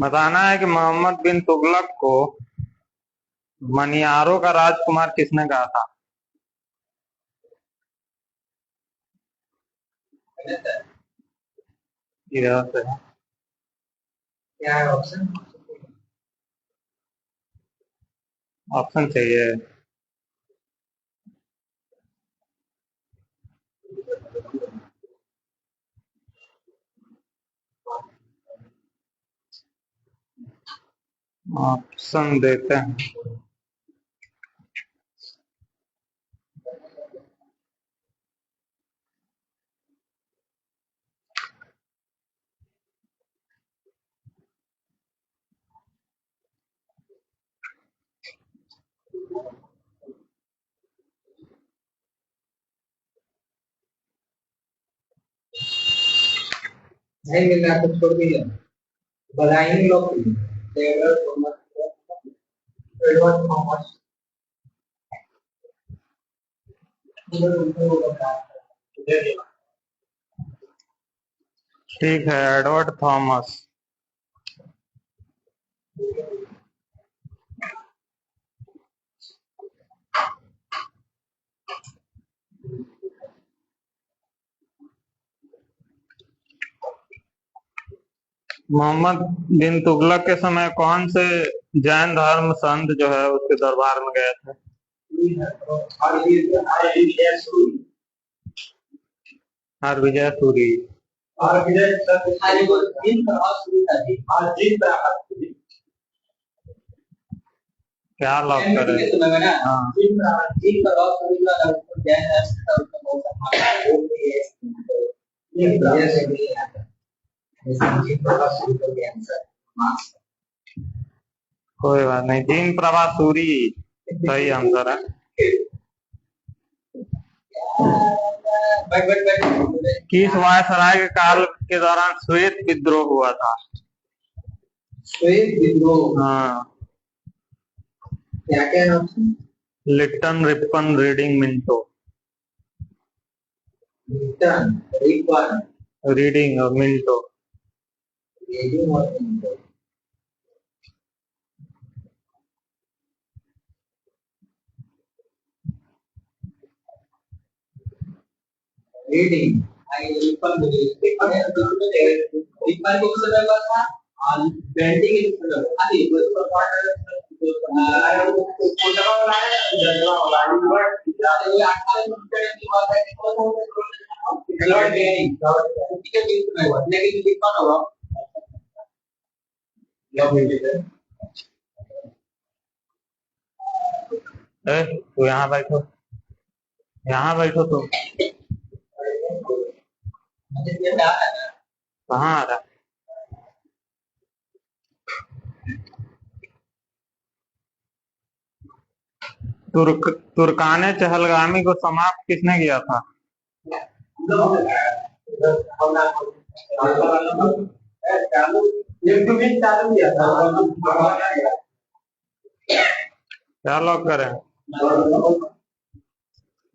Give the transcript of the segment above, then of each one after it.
बताना है कि मोहम्मद बिन तुगलक को मनियारों का राजकुमार किसने कहा था? इधर से क्या है ऑप्शन? ऑप्शन चाहिए। ऑप्शन देते हैं। नहीं मिल रहा तो छोड़ दीजिए। बधाई लोग एडवर्ड थॉमस। ठीक है, एडवर्ड थॉमस। मोहम्मद बिन तुगलक के समय कौन से जैन धर्म संत जो है उसके दरबार में गए थे? हरविजय सूरी। क्या लॉक करें? हाँ, कोई बात नहीं। जीन प्रभा सूरी सही आंसर है। किस वायसराय के काल के दौरान श्वेत विद्रोह हुआ था? श्वेत विद्रोह? हाँ, क्या क्या नाम? Lytton, Ripon, reading, Minto. Lytton, Ripon, reading और मिंटो। रीडिंग और मिंटो। रीडिंग। रिपन के समय का था और पेंटिंग के समय का था। ये तो तो यहाँ बैठो, यहाँ बैठो। तुम कहाँ आ रहा? तुर्काने चहलगामी को समाप्त किसने किया था? क्या लॉक करें?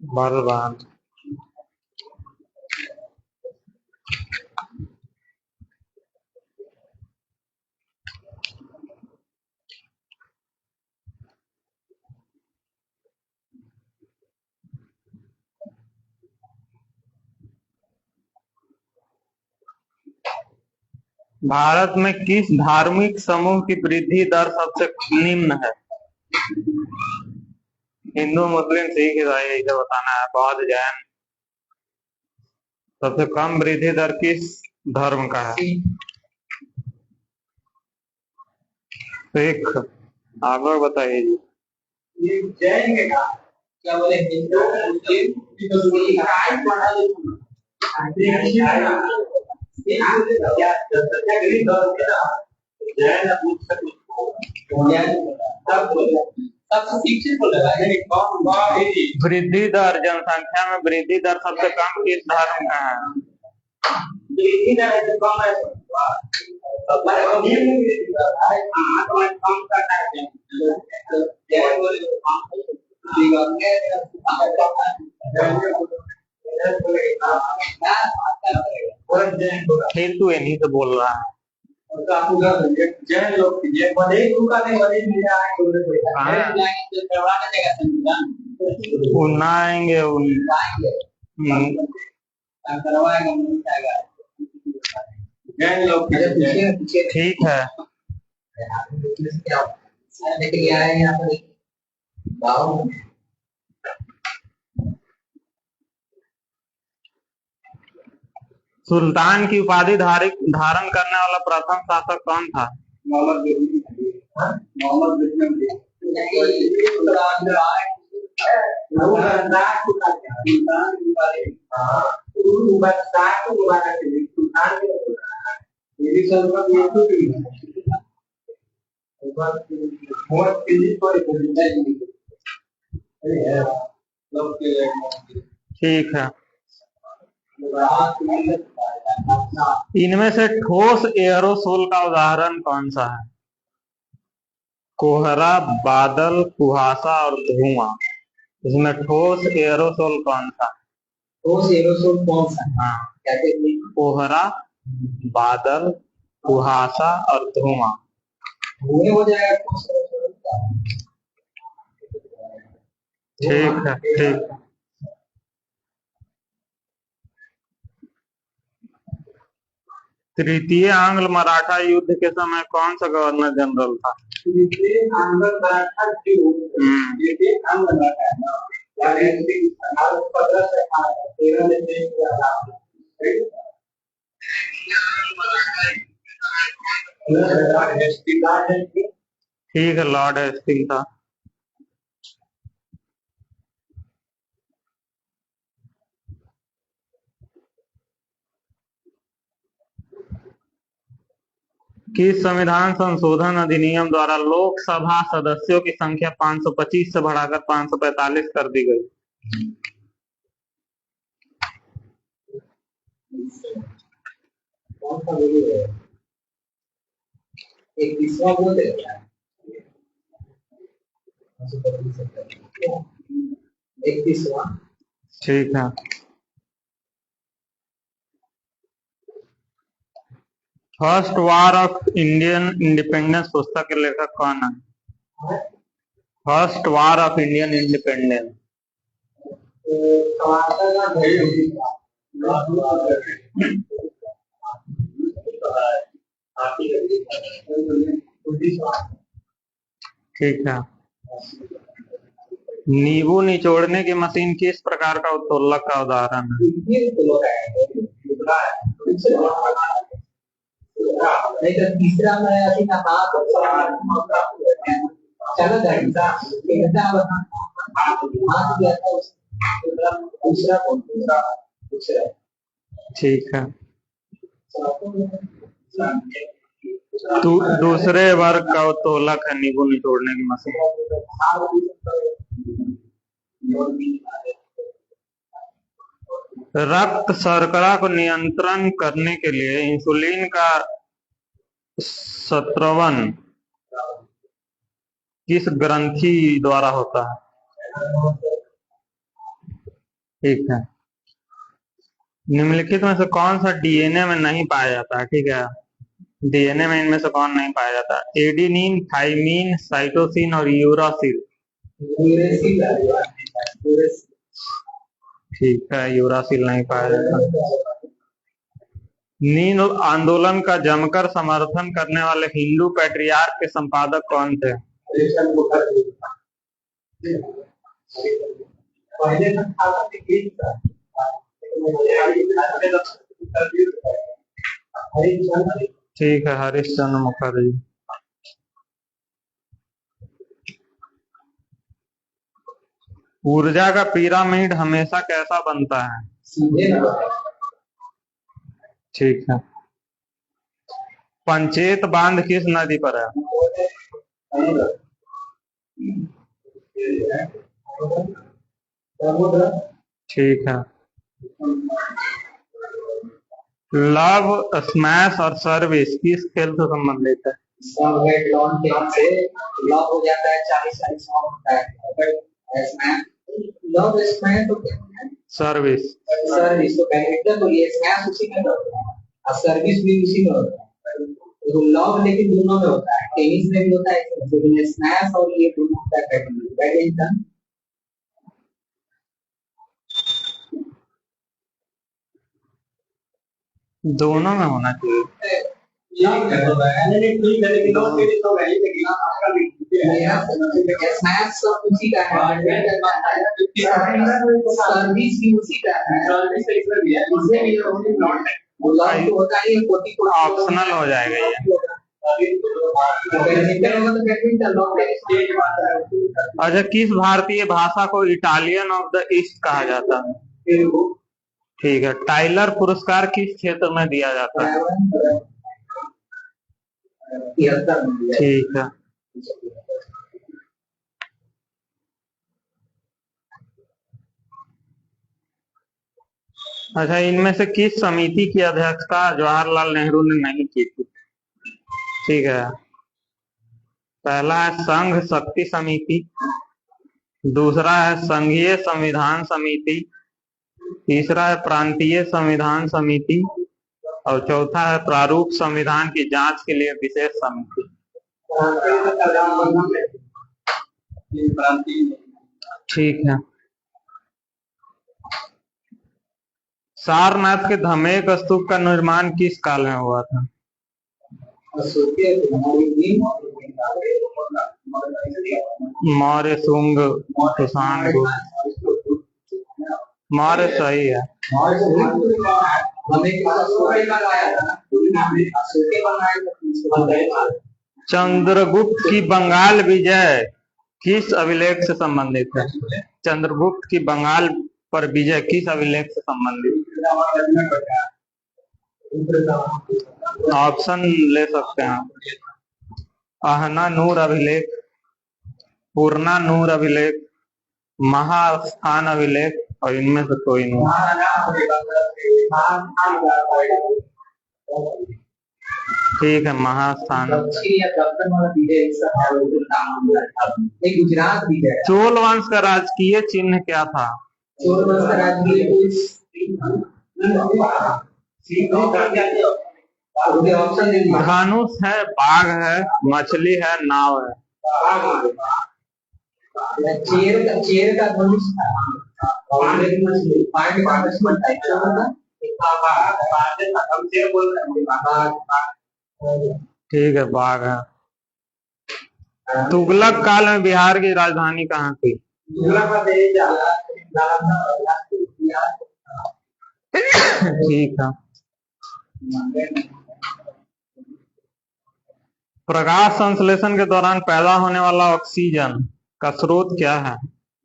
बलवान। भारत में किस धार्मिक समूह की वृद्धि दर सबसे निम्न है? हिंदू, मुस्लिम, सिख, ईसाई, इसे बताना है। बौद्ध, जैन। सबसे कम वृद्धि दर किस धर्म का है? सिख। आप लोग बताइए जी। ये जैन के का क्या बोले? हिंदू, मुस्लिम, क्या जैन पूछ सकते सबसे शिक्षित को लगा यानी कौन वृद्धि दर, जनसंख्या में वृद्धि दर सबसे कम किस धर्म का है? वृद्धि दर है कम है पर निम्न वृद्धि दर है कम करना है जैन बोले फिर तू इन्हीं से बोल रहा है। जैन लोग ये बड़े उनका नहीं बड़े मेरा वो ना आएंगे जैन लोग ठीक है। लेके आए यहाँ पर गाँव सुल्तान की उपाधि धारण करने वाला प्रथम शासक कौन था? ठीक है। इनमें से ठोस एयरोसोल का उदाहरण कौन सा है? कोहरा, बादल, कुहासा और धुआं। इसमें ठोस एयरोसोल कौन सा? ठोस एयरोसोल कौन सा? हाँ, कोहरा, बादल, कुहासा और धुआं। धुएं हो जाएगा ठोस एयरोसोल का। ठीक है, ठीक। तृतीय आंग्ल मराठा युद्ध के समय कौन सा गवर्नर जनरल था? तृतीय आंग्ल मराठा युद्ध, तृतीय आंग्ल मराठा ठीक है, लॉर्ड हेस्टिंग था। किस संविधान संशोधन अधिनियम द्वारा लोकसभा सदस्यों की संख्या 525 से बढ़ाकर 545 कर दी गई? ठीक है। First war of Indian independence पुस्तक के लेखक कौन है? First war of Indian independence. ठीक है। नींबू निचोड़ने की मशीन किस प्रकार का उत्तोलक का उदाहरण है? तीसरा में हाथ चलो ठीक है। दूसरे वर्ग का उत्तोलक है नींबू निचोड़ने की मशीन। रक्त शर्करा को नियंत्रण करने के लिए इंसुलिन का स्त्रवण किस ग्रंथि द्वारा होता है? ठीक है। निम्नलिखित में से कौन सा डीएनए में नहीं पाया जाता है? ठीक है, डीएनए में इनमें से कौन नहीं पाया जाता? एडेनिन, थाइमिन, साइटोसिन और यूरासिल। ठीक है, यूरासिल नहीं पाया जाता। नील आंदोलन का जमकर समर्थन करने वाले हिंदू पैट्रियार्क के संपादक कौन थे? ठीक है, हरिश्चंद्र मुखर्जी। ऊर्जा का पिरामिड हमेशा कैसा बनता है? ठीक है। पंचेत बांध किस नदी पर है? ठीक है। लव, स्मैश और सर्विस किस खेल से संबंधित है? लॉन से लॉक हो जाता है, 40 होता है। अगर लव स्मैश तो क्या है? सर्विस। सर्विस तो बैडमिंटन तो ये स्मैश उसी में होता है और सर्विस भी उसी में होता है। तो लव लेकिन दोनों में होता है, टेनिस में भी होता है, लेकिन स्मैश और ये दोनों होता है बैडमिंटन। दोनों में होना चाहिए। स्मैश उसी का है, सर्विस भी उसी का है। होता है ऑप्शनल हो जाएगा ये। अच्छा, किस भारतीय भाषा को इटालियन ऑफ द ईस्ट कहा जाता है? ठीक है। टाइलर पुरस्कार किस क्षेत्र में दिया जाता है? ठीक है। अच्छा, इनमें से किस समिति की अध्यक्षता जवाहरलाल नेहरू ने नहीं की थी? ठीक है। पहला है संघ शक्ति समिति, दूसरा है संघीय संविधान समिति, तीसरा है प्रांतीय संविधान समिति और चौथा है प्रारूप संविधान की जांच के लिए विशेष समिति। ठीक है। सारनाथ के धमेक स्तूप का निर्माण किस काल में हुआ था? मौर्य, शुंग, कुषाण, गुप्त। मौर्य सही है। चंद्रगुप्त की बंगाल विजय किस अभिलेख से संबंधित है? चंद्रगुप्त की बंगाल पर विजय किस अभिलेख से संबंधित? ऑप्शन ले सकते हैं। आहना नूर अभिलेख, पूर्णा नूर अभिलेख, महास्थान अभिलेख और इनमें से कोई नहीं। ठीक है, महास्थान। गुजरात भी है। चोल वंश का राजकीय चिन्ह क्या था? चोल वंश का राजकीय धनुष है, बाघ है, मछली है, नाव है। चेर का धनुष ठीक है, बाघ है। तुगलक काल में बिहार की राजधानी कहाँ थी? ठीक है। प्रकाश संश्लेषण के दौरान पैदा होने वाला ऑक्सीजन का स्रोत क्या है?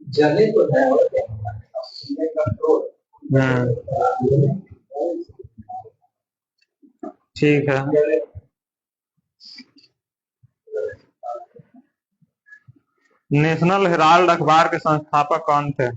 जले तो है। ठीक है। नेशनल हेराल्ड अखबार के संस्थापक कौन थे?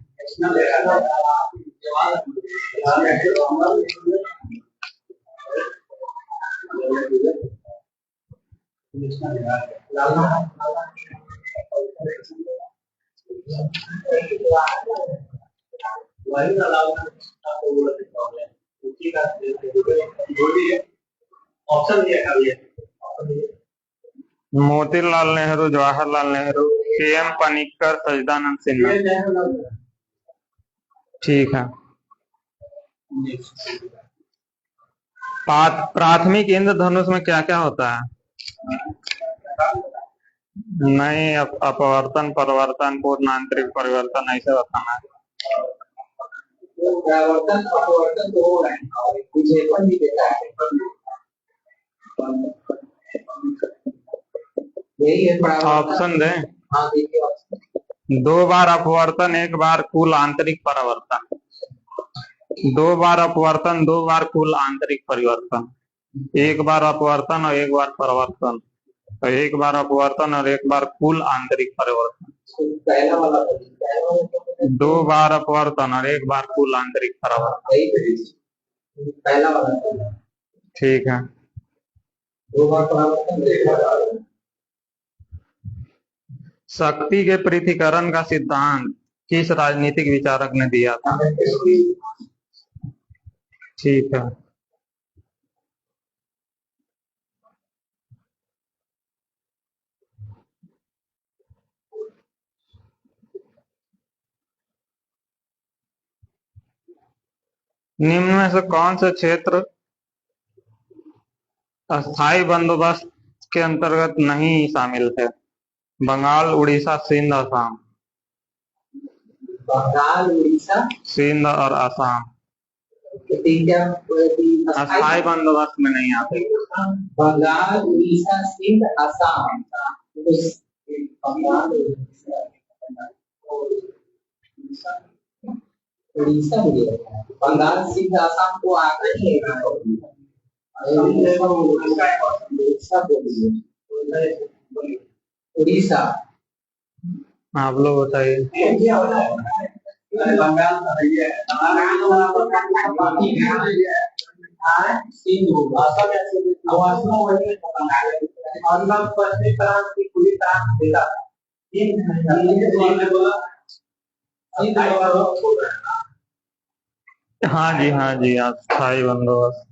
मोतीलाल नेहरू, जवाहरलाल नेहरू, के.एम. पनिक्कर, सच्चिदानंद सिन्हा। ठीक है। प्राथमिक इंद्रधनुष में क्या क्या होता है? नहीं, अपवर्तन, परिवर्तन, पूर्ण आंतरिक परिवर्तन, ऐसे बताना है। अपवर्तन तो हो रहा है, विक्षेपण भी देता है। यही है ऑप्शन दें। हाँ, देखिए ऑप्शन। 2 बार अपवर्तन, 1 बार कुल आंतरिक परिवर्तन। 2 बार अपवर्तन, 2 बार कुल आंतरिक परिवर्तन। एक बार अपवर्तन और एक बार परिवर्तन, तो एक बार अपवर्तन और एक बार कुल आंतरिक परिवर्तन। पहला वाला क्या 2 बार अपवर्तन और 1 बार कुल आंतरिक परिवर्तन। पहला वाला ठीक है। 2 बार परिवर्तन, 1 बार। शक्ति के पृथक्करण का सिद्धांत किस राजनीतिक विचारक ने दिया था? ठीक है। निम्न में से कौन से क्षेत्र अस्थायी बंदोबस्त के अंतर्गत नहीं शामिल है? बंगाल, उड़ीसा, सिंध, असम। बंगाल, उड़ीसा, सिंध और असम अस्थायी अस्थायी बंदोबस्त में नहीं आते। बंगाल, उड़ीसा, सिंध, असम। बंगाल, उड़ीसा, बंगाल, सिंध, असम को आता ही है। उड़ीसा। आप लोग बताइए। बंगाल हाँ जी, हाँ जी, अस्थायी बंदोबस्त।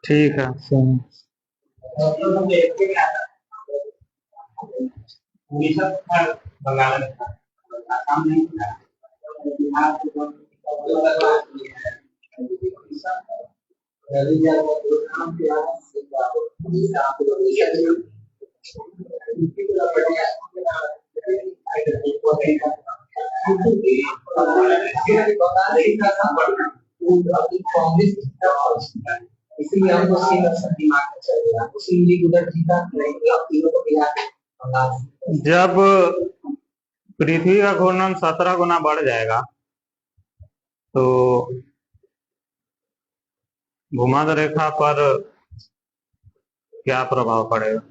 ठीक है। बंगाल इसलिए हमको सीधा दिमाग में चलेगा, उसी उधर जीता नहीं, तीनों को मिला जब पृथ्वी का घूर्णन 17 गुना बढ़ जाएगा तो भूमध्य रेखा पर क्या प्रभाव पड़ेगा?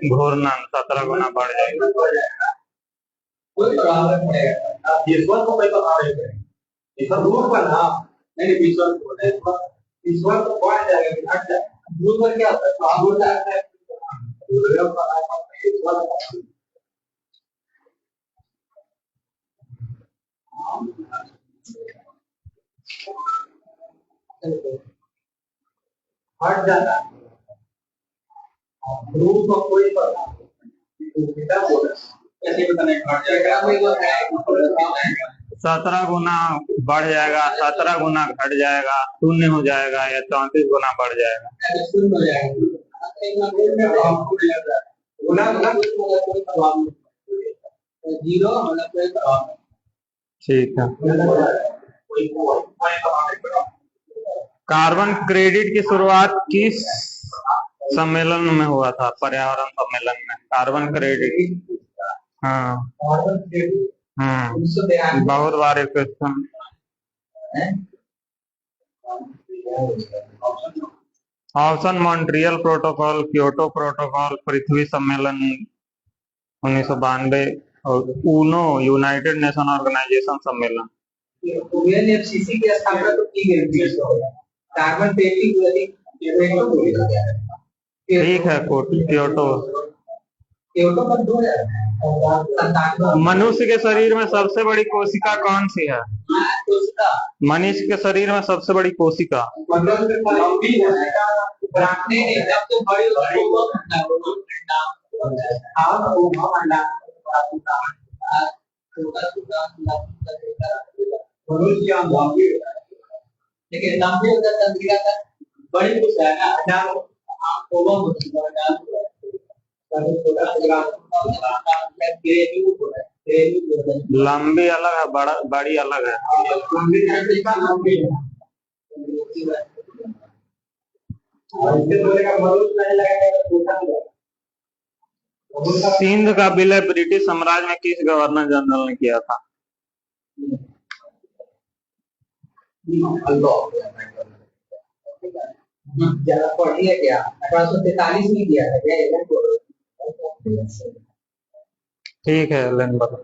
घूर्णन 17 गुना बढ़ जाएगा। क्या होता है? हट जाता है ध्रुव को कोई पता कैसे बताने हट जाएगा 17 गुना बढ़ जाएगा, 17 गुना घट जाएगा, 0 हो जाएगा या 34 गुना बढ़ जाएगा? ठीक है। कार्बन क्रेडिट की शुरुआत किस सम्मेलन में हुआ था? पर्यावरण सम्मेलन में कार्बन क्रेडिट। हाँ, बहुत बार question. Option: Montreal Protocol, Kyoto Protocol, पृथ्वी सम्मेलन 1992 और ऊनो यूनाइटेड नेशन ऑर्गेनाइजेशन सम्मेलन। यूएनएफसीसी की स्थापना तो की गई थी। कार्बन क्रेडिट ठीक है, क्योटो। क्योटो पर 2097। मनुष्य के शरीर में सबसे बड़ी कोशिका कौन सी है? मनुष्य के शरीर में सबसे बड़ी कोशिका लेकिन लंबी तंत्रिका का बड़ी कुछ है ना लंबी अलग है, बड़ी अलग है। और इससे बोलेगा मरुद नहीं लगाएगा तो पूछा नहीं जाएगा। सिंध का विलय ब्रिटिश साम्राज्य में किस गवर्नर जनरल ने किया था? ज्यादा पढ़िए क्या 1843 में किया था क्या? ठीक है लेन बता।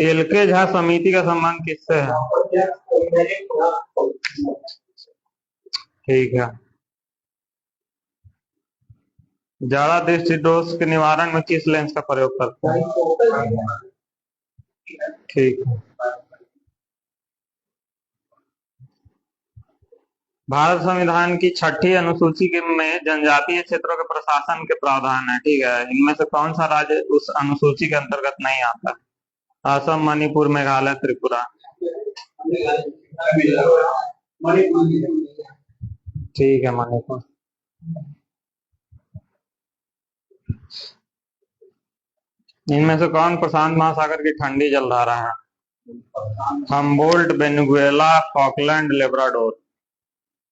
एलके झा समिति का संबंध किससे है? ठीक है। ज्यादा दृष्टि दोष के निवारण में किस लेंस का प्रयोग करते हैं? ठीक है। भारत संविधान की 6ठी अनुसूची में जनजातीय क्षेत्रों के प्रशासन के प्रावधान है। ठीक है। इनमें से कौन सा राज्य उस अनुसूची के अंतर्गत नहीं आता? असम, मणिपुर, मेघालय, त्रिपुरा। ठीक है मणिपुर। इनमें से कौन प्रशांत महासागर की ठंडी जलधारा है? Humboldt, Venezuela, Falkland, Labrador.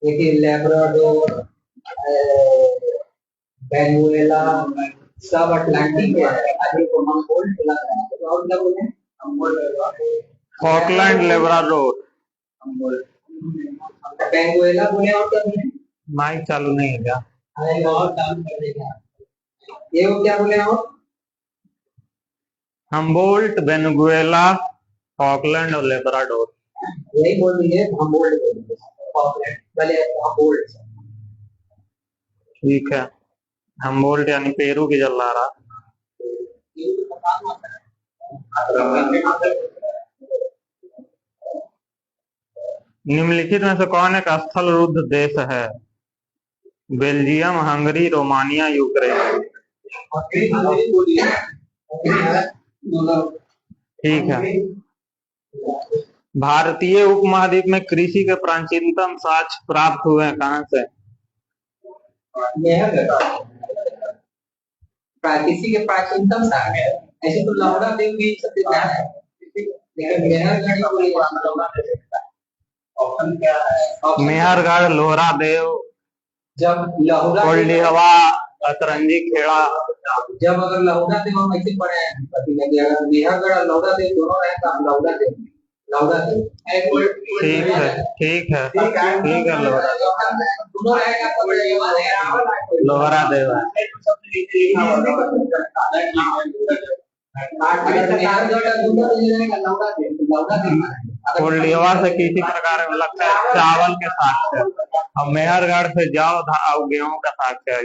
देखिए लेब्राडोर, वेनेजुएला सब अटलांटिक में है। अभी को हम्बोल्ट लग रहा है तो और क्या बोले? Falkland, Labrador. वेनेजुएला बोले और क्या बोले? माइक चालू नहीं है क्या? अरे और काम कर देगा। ये वो क्या बोले और? हम्बोल्ट, वेनेजुएला, फॉकलैंड और लेब्राडोर। यही बोल दीजिए हम्बोल्ट बोल दीजिए। फॉकलैंड पहले हम्बोल्ट। ठीक है। हम्बोल्ट यानी पेरू की जलधारा। निम्नलिखित में से कौन एक स्थल रुद्ध देश है? Belgium, Hungary, Romania, Ukraine. ठीक है। भारतीय उपमहाद्वीप में कृषि के प्राचीनतम साक्ष्य प्राप्त हुए हैं कहाँ से? कृषि के प्राचीनतम साक्ष्य ऐसे तो लौड़ा देव भी सब देता है, लेकिन ऑप्शन क्या है? मेहरगढ़, लोहरा देव, जब लहुरा कोल्डिहवा, अतरंजी खेड़ा। जब अगर लहुरा देव हम ऐसे पढ़े हैं अगर मेहरगढ़ और लहुरा देव दोनों रहे तो हम लहुरा देव। ठीक है ठीक है ठीक है। दोनों रहेगा तो लोहरा देव है। कोल्डिहवा से किसी प्रकार में लगता है चावल के साथ है और मेहरगढ़ से जाओ और गेहूं का साथ है।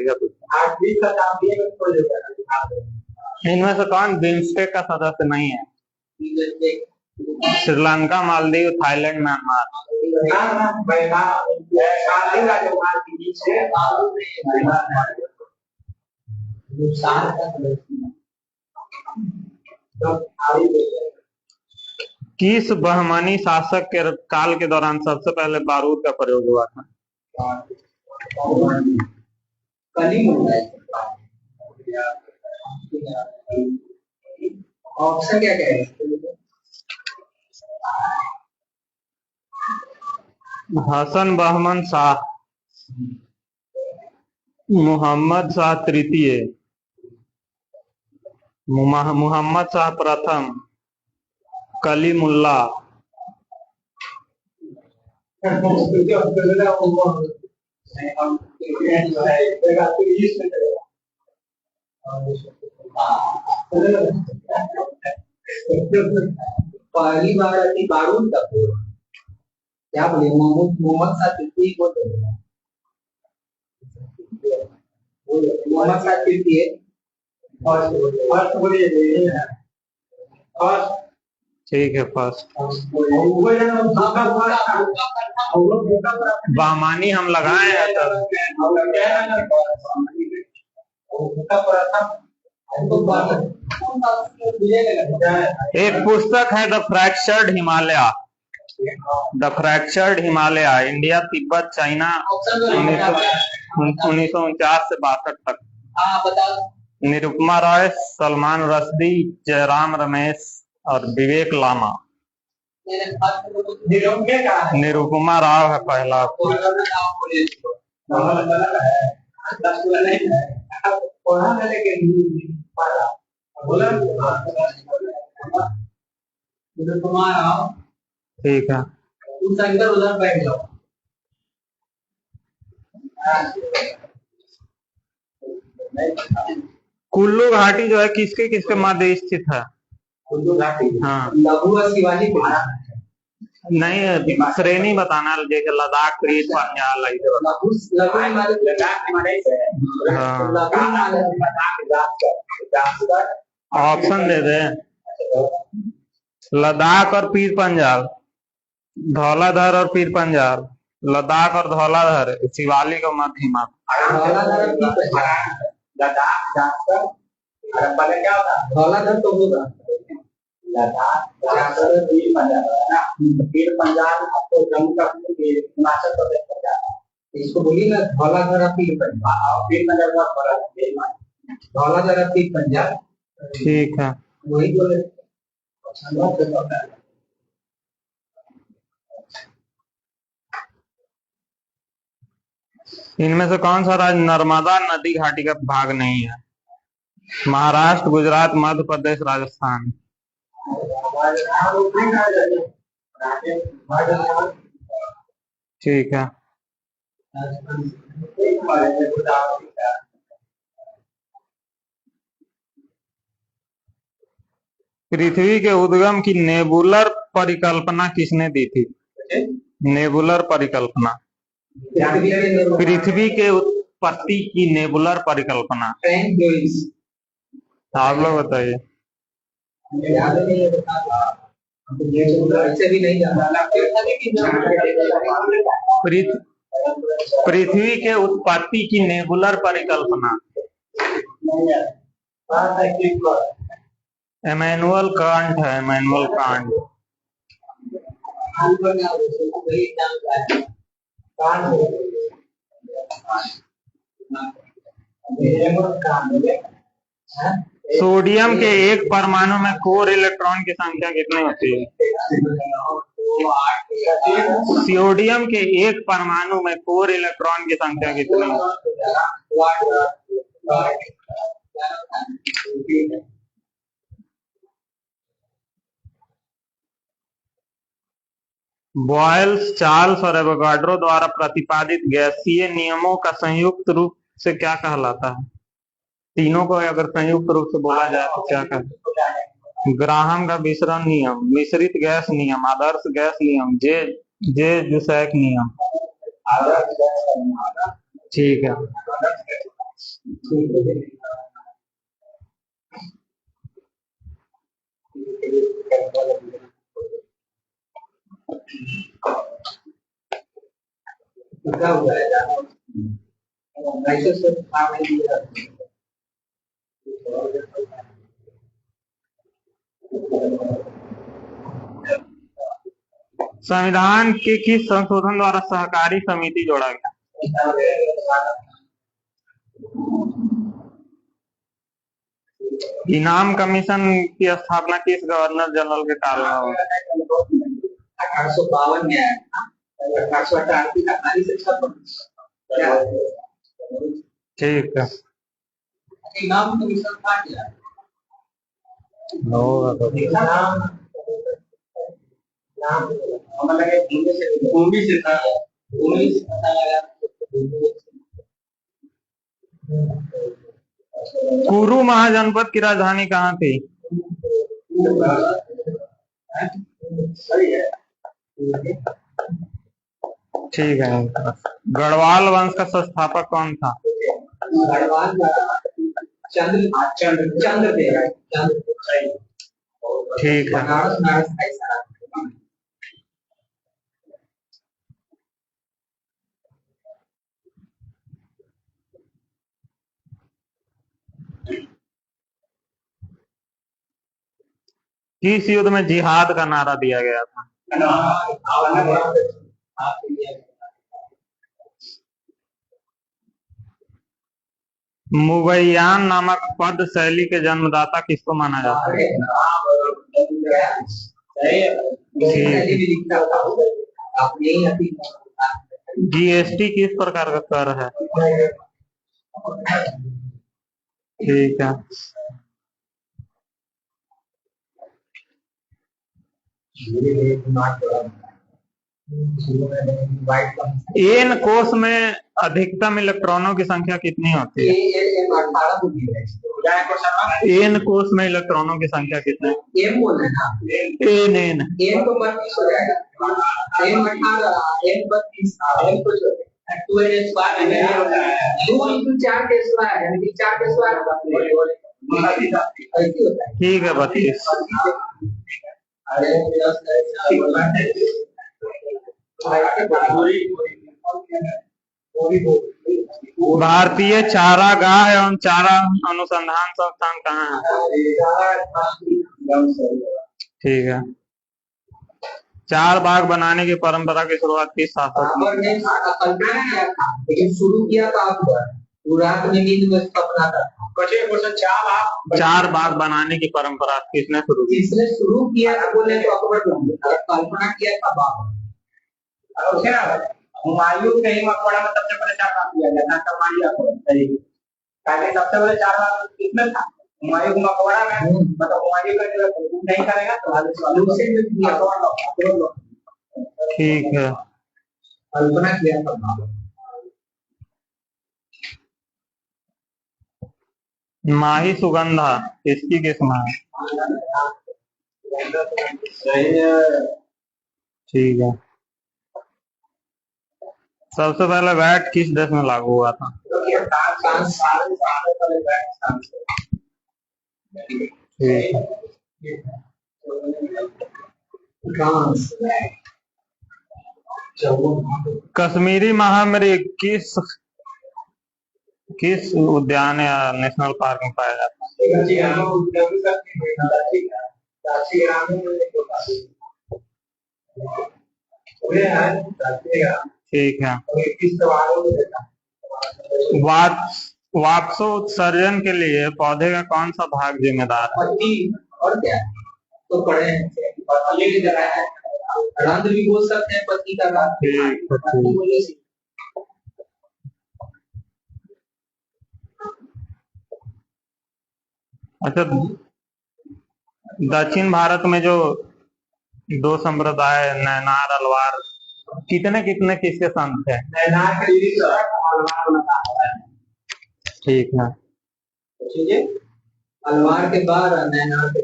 इनमें से कौन बिम्स्टेक का सदस्य नहीं है? Sri Lanka, Maldives, Thailand, Myanmar. किस बहमनी शासक के काल के दौरान सबसे पहले बारूद का प्रयोग हुआ था? ऑप्शन क्या है? हसन बहमन शाह, मोहम्मद शाह तृतीय, मोहम्मद शाह प्रथम, कलीमुल्ला। पहली बार बारूद का क्या बोले? मोहम्मद शाह तृतीय बोलते हैं। मोहम्मद शाह तृतीय फर्स्ट बोलिए। ठीक है फर्स्ट। बहमानी हम लगाए हैं एक पुस्तक है the fractured Himalaya, the fractured Himalaya, India, Tibet, China, 1949 से 62 तक। निरुपमा रॉय, सलमान रश्दी, जयराम रमेश और विवेक लामा। निरुपमा राव है पहला। ठीक है। उधर बैठ जाओ। कुल्लू घाटी जो है किसके किसके मध्य स्थित है? कुल्लू घाटी, हाँ लघु और शिवालिक नहीं, श्रेणी बताना, जैसे लद्दाख, प्रीत, पंजाल ऐसे बता। लघु लघु हिमालय ऑप्शन दे दे। लद्दाख और पीर पंजाल, धौलाधर और पीर पंजाल, लद्दाख और धौलाधर, शिवालिक और मध्य हिमालय। धौलाधर तो होगा, लद्दाख पीर पंजाल आपको जम्मू कश्मीर हिमाचल प्रदेश पर जाता है। इसको बोलिए ना धौलाधर पीर पंजाल, धौलाधर पीर पंजाल। ठीक है, वही बोले। इनमें से कौन सा राज्य नर्मदा नदी घाटी का भाग नहीं है? महाराष्ट्र, गुजरात, मध्य प्रदेश, राजस्थान। ठीक है। पृथ्वी के उद्गम की नेबुलर परिकल्पना किसने दी थी? नेबुलर परिकल्पना, पृथ्वी के उत्पत्ति की नेबुलर परिकल्पना। आप लोग बताइए। पृथ्वी के उत्पत्ति की नेबुलर परिकल्पना इमैनुअल कांट है, इमैनुअल कांट। सोडियम के एक परमाणु में कोर इलेक्ट्रॉन की संख्या कितनी होती है? सोडियम के एक परमाणु में कोर इलेक्ट्रॉन की संख्या कितनी है? बॉयल्स, चार्ल्स और एवोगाड्रो द्वारा प्रतिपादित गैसीय नियमों का संयुक्त रूप से क्या कहलाता है? तीनों को अगर संयुक्त रूप से बोला जाए तो क्या कहते? ग्राहम का विसरण नियम, मिश्रित गैस नियम, आदर्श गैस नियम, जे जुसैक नियम। ठीक है। क्या हुआ है? संविधान के किस संशोधन द्वारा सहकारी समिति जोड़ा गया? इनाम कमीशन की स्थापना किस गवर्नर जनरल के काल में हुई? 1852 में आया, 1888 का खाली से ठीक है। इनाम कमीशन था क्या? होगा तो भूमि से था, भूमि से पता लगा। कुरु महाजनपद की राजधानी कहाँ थी? सही है। ठीक है। गढ़वाल वंश का संस्थापक कौन था? गढ़वाल चंद्रदेव। ठीक है। किस युद्ध में जिहाद का नारा दिया गया था? मुगैयान नामक पद शैली के जन्मदाता किसको माना जाता है? पहले भी लिखता था आप नहीं अभी जीएसटी किस प्रकार का कर है? ठीक है। एन कोष में अधिकतम इलेक्ट्रॉनों की संख्या कितनी होती है? एन कोष में इलेक्ट्रॉनों की संख्या कितनी? एम बोल रहे हैं ना? एन एन एम तो 32 हो जाएगा। एम 18 एम 32 एम तो 2n स्क्वायर है 2 into 4 के स्क्वायर यानी 4 के स्क्वायर ऐसे होता है। ठीक है 32। भारतीय चारागाह एवं चारा अनुसंधान संस्थान कहाँ है? ठीक है। चार बाग बनाने की परंपरा की शुरुआत किस शासक ने? लेकिन शुरू किया था रात में नींद में सपना था। चार बाग बनाने की परंपरा किसने शुरू की? जिसने शुरू किया था बोले तो अकबर कल्पना किया था बाबर। हुमायूं के ही मकबरा में सबसे पहले चार बाग किया गया था कमालिया को पहले सबसे पहले चार बाग किसमें था? हुमायूं का मकबरा में मतलब हुमायूं का नहीं करेगा तो ठीक है। कल्पना किया था बाबर। माही सुगंधा इसकी किस्म है? ठीक है। सबसे पहले वैट किस देश में लागू हुआ था? ठीक है। कश्मीरी महामृग किस उद्यान या नेशनल पार्क में पाया जाता है? ठीक है। वाष्पोत्सर्जन के लिए पौधे का कौन सा भाग जिम्मेदार है? और क्या तो पढ़े हैं रंध भी बोल सकते हैं पत्ती का भाग। अच्छा दक्षिण भारत में जो दो संप्रदाय नैनार अलवार कितने कितने किसके संत थे? ठीक है। अलवार के बाद नैनार के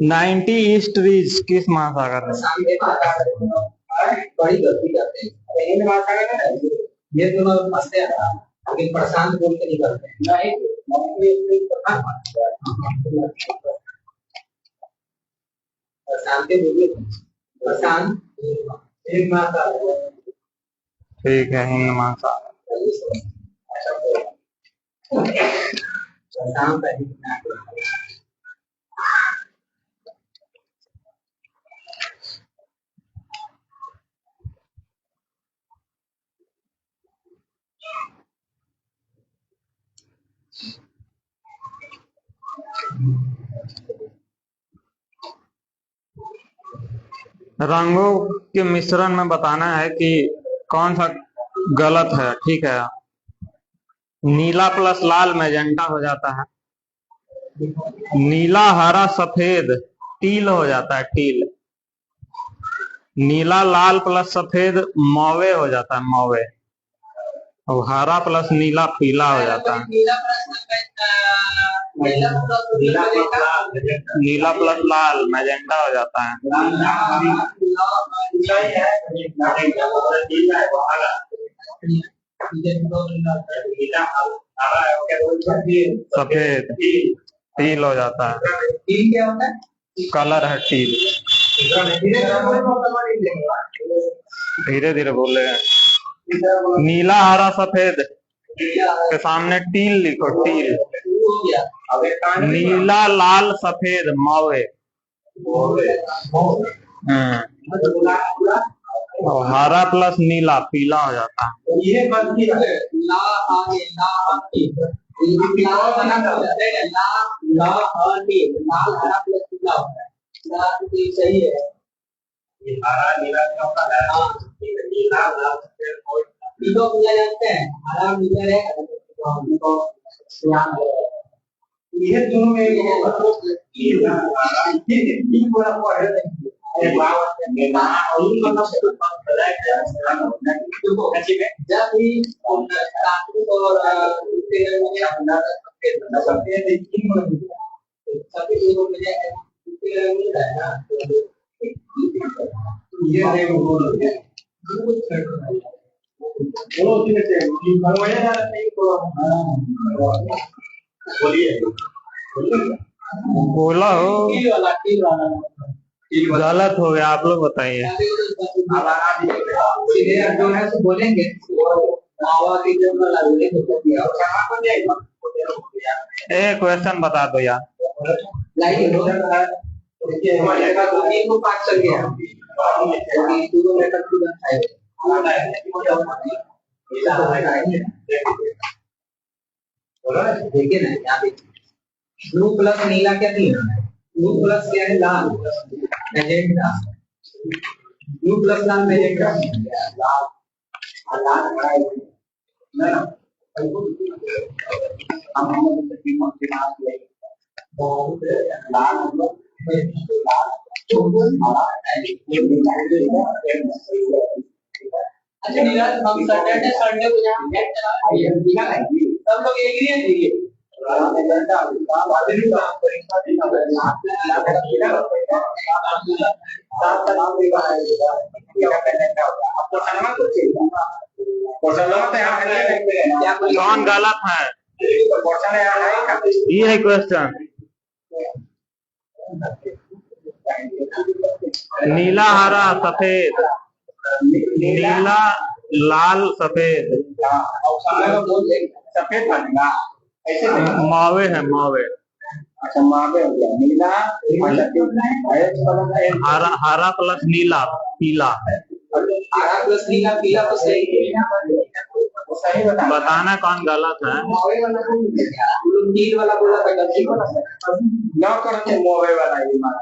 90 ईस्ट रीज किस महासागर में? बड़ी गलती करते हैं ये दोनों फंसते हैं लेकिन प्रशांत बोल के नहीं करते हैं। प्रशांत बोलिए प्रशांत एक महासागर। ठीक है हिंद महासागर। प्रशांत रंगों के मिश्रण में बताना है कि कौन सा गलत है। ठीक है। नीला प्लस लाल मैजेंटा हो जाता है। नीला हरा सफेद टील हो जाता है टील। नीला लाल प्लस सफेद मौवे हो जाता है मौवे। और हरा प्लस नीला पीला हो जाता है। नीला प्लस लाल मैजेंटा हो जाता है। सफेद टील हो जाता है। कलर है टील। धीरे धीरे बोले। नीला हरा सफेद के सामने टील लिखो टील। नीला लाल सफेद मौवे। और हरा प्लस नीला पीला हो जाता है। लाल बना होता है ला ला नी लाल हरा प्लस नीला होता है लाल तो सही है ये हरा नीला का होता है हां नीला लाल तीनों मिला जाते हैं हरा नीला है तो श्याम ये दोनों में ये नीला ये पूरा पढ़े जब भी प्राकृतिक और सफेद लोगों में मिलता है ना ये बोला हो गलत हो गया, आप लोग बताइए। जो है सो बोलेंगे क्वेश्चन बता दो यार। देखिए ना यहाँ पे ब्लू प्लस नीला क्या थी ब्लू प्लस क्या है लाल मैजेंटा ब्लू प्लस लाल मैजेंटा लाल लाल ना अच्छा नीरज हम सैटरडे संडे को यहाँ मैच चला सब लोग एग्री हैं ये कौन गलत है? ये है क्वेश्चन। नीला हरा सफेद, नीला लाल सफेद, सफेद मावे है मावे। अच्छा मावे हो गया नीला हरा प्लस नीला पीला। हरा प्लस नीला पीला तो सही है बताना कौन गलत है। मावे वाला नील वाला बोला था गलती वाला ना करते मावे वाला ये माना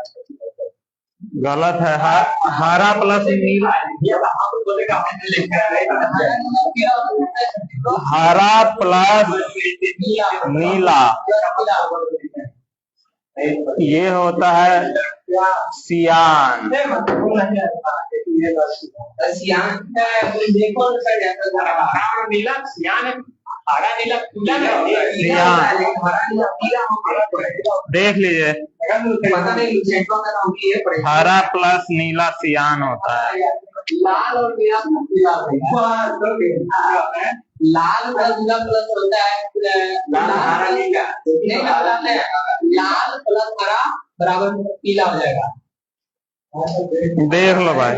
गलत है। हरा प्लस नीला, हरा प्लस नीला ये होता है सियान। सियान देखो नीला सियान हरा नीला पीला देख लीजिए, पता नहीं हरा प्लस नीला सियान होता है। लाल और नीला लाल प्लस नीला प्लस होता है लाल हरा नीला नहीं बताते हैं लाल प्लस हरा बराबर पीला हो जाएगा। देख लो भाई,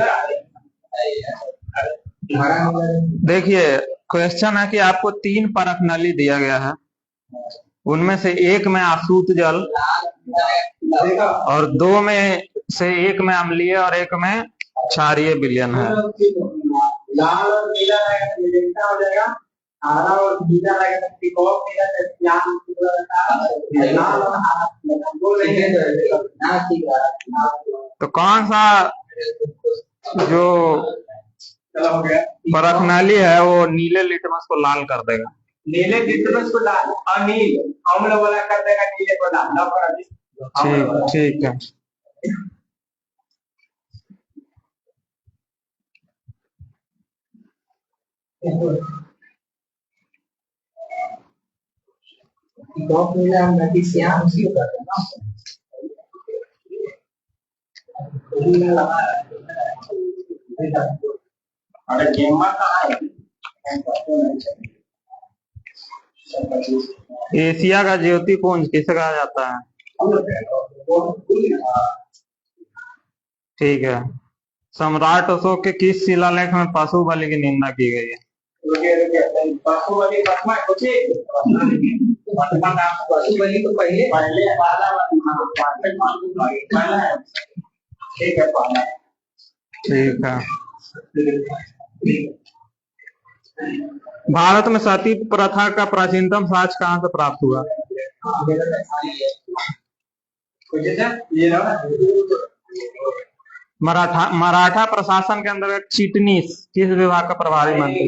देखिए क्वेश्चन है कि आपको 3 परख नली दिया गया है, उनमें से एक में अशुद्ध जल और 2 में से एक में अम्लीय और एक में क्षारीय विलयन है। लाल और नीला हो जाएगा, हरा और नीला तो कौन सा जो परखनाली है वो नीले लिटमस को लाल कर देगा? नीले लिटमस को लाल और नील अम्ल वाला कर देगा नीले को लाल। ठीक है। उसी को करते हैं ना। अरे गेमा कहाँ है? एशिया का ज्योति पुंज किसे कहा जाता है? ठीक है। सम्राट अशोक के किस शिलालेख में पशु बलि की निंदा की गई है? पशु बलि तो पहले ठीक है। ठीक है। भारत में सती प्रथा का प्राचीनतम साक्ष्य कहाँ से प्राप्त हुआ? मराठा प्रशासन के अंतर्गत चिटनीस किस विभाग का प्रभारी मंत्री?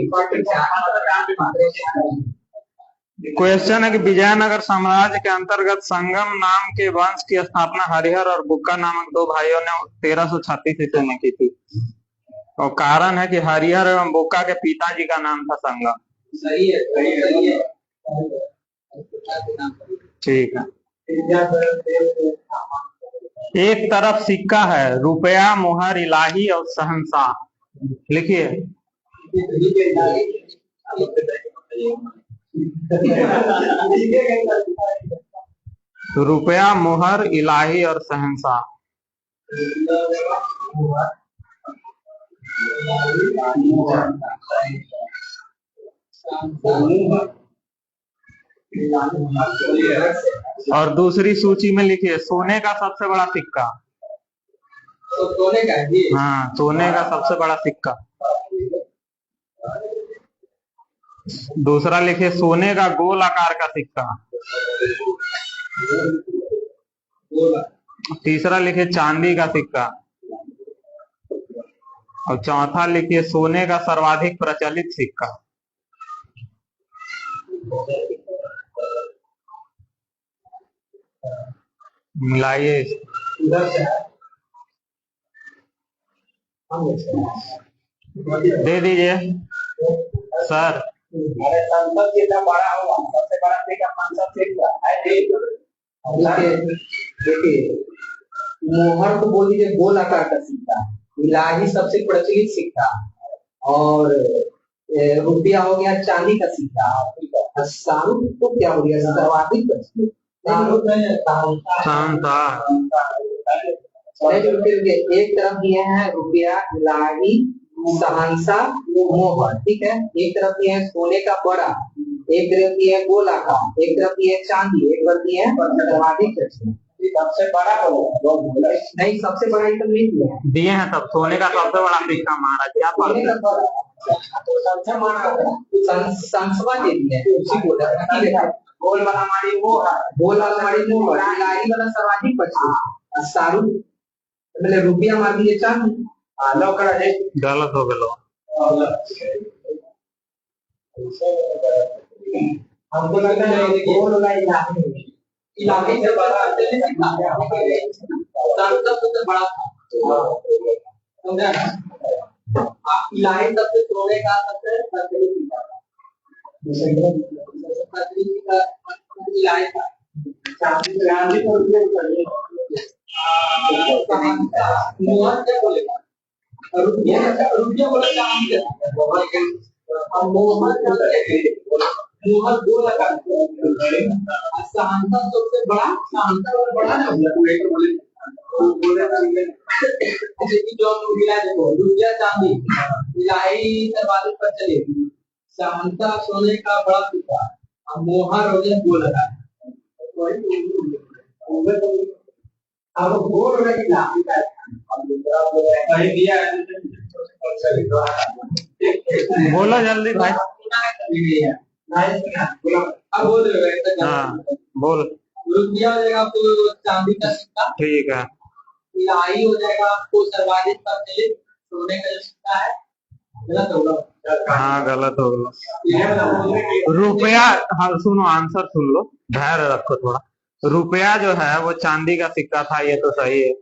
क्वेश्चन है कि विजयनगर साम्राज्य के अंतर्गत संगम नाम के वंश की स्थापना हरिहर और बुक्का नामक दो भाइयों ने 1336 ईस्वी में की थी। और कारण है कि हरिहर एवं बुक्का के पिताजी का नाम था संगम। सही है, सही है। ठीक है। एक तरफ सिक्का है, रुपया, मुहर, इलाही और शहंशाह। लिखिए। रुपया, मुहर, इलाही और शहंशाह। और दूसरी सूची में लिखिए सोने का सबसे बड़ा सिक्का। तो सोने का जी? हाँ, सोने का सबसे बड़ा सिक्का। दूसरा लिखिए सोने का गोल आकार का सिक्का। तीसरा लिखिए चांदी का सिक्का। और चौथा लिखिए सोने का सर्वाधिक प्रचलित सिक्का। मिलाइए। दे दीजिए सर। अरे संसद जितना बड़ा होगा सबसे बड़ा सिक्का 500 है। देखिए मोहर को बोल दीजिए गोल आकार का सिक्का, इलाही सबसे प्रचलित सिक्का, और रुपया हो गया चांदी का सिक्का, और शाहरुख को क्या हो गया सर्वाधिक प्रचलित एक तरफ दिए हैं रुपया, इलाही, शहंशाह, मोहर। ठीक है, एक तरफ दिए है सोने का बड़ा, एक तरफ दिए है गोल आकार, एक तरफ दिए है चांदी, एक तरफ दिए है सर्वाधिक प्रचलित। सबसे बड़ा नहीं, सबसे बड़ा इतना नहीं दिए हैं तब सोने का सबसे बड़ा सिक्का महाराज। क्या संसवा दे दिए उसी गोल वाला हमारी वो है, गोल वाला हमारी वो इलाही वाला सर्वाधिक प्रचलित। शाहरुख मतलब रुपया मार दिए चांदी। गलत हो गया। हमको लगता है गोल वाला इलाके से बड़ा सबसे बड़ा इलाही सबसे सोने का सबसे इलाही था। रुपया बोला चांदी मोहर गोल आकार शांता सबसे बड़ा, शांता और बड़ा ना जो मिला देखो रुपया चांदी इलाही सर्वाधिक प्रचलित, शांता सोने का बड़ा सिक्का, और मोहर हो गया गोल आकार। अब गोल रखना बोलो जल्दी भाई। अब बोल हाँ बोल। रुपया हो जाएगा आपको चांदी का सिक्का। ठीक है। इलाही हो जाएगा आपको सर्वाधिक प्रचलित सोने का जो सिक्का है। गलत होगा। हाँ गलत हो गया। रुपया, हाँ सुनो आंसर सुन लो, धैर्य रखो थोड़ा। रुपया जो है वो चांदी का सिक्का था, ये तो सही है।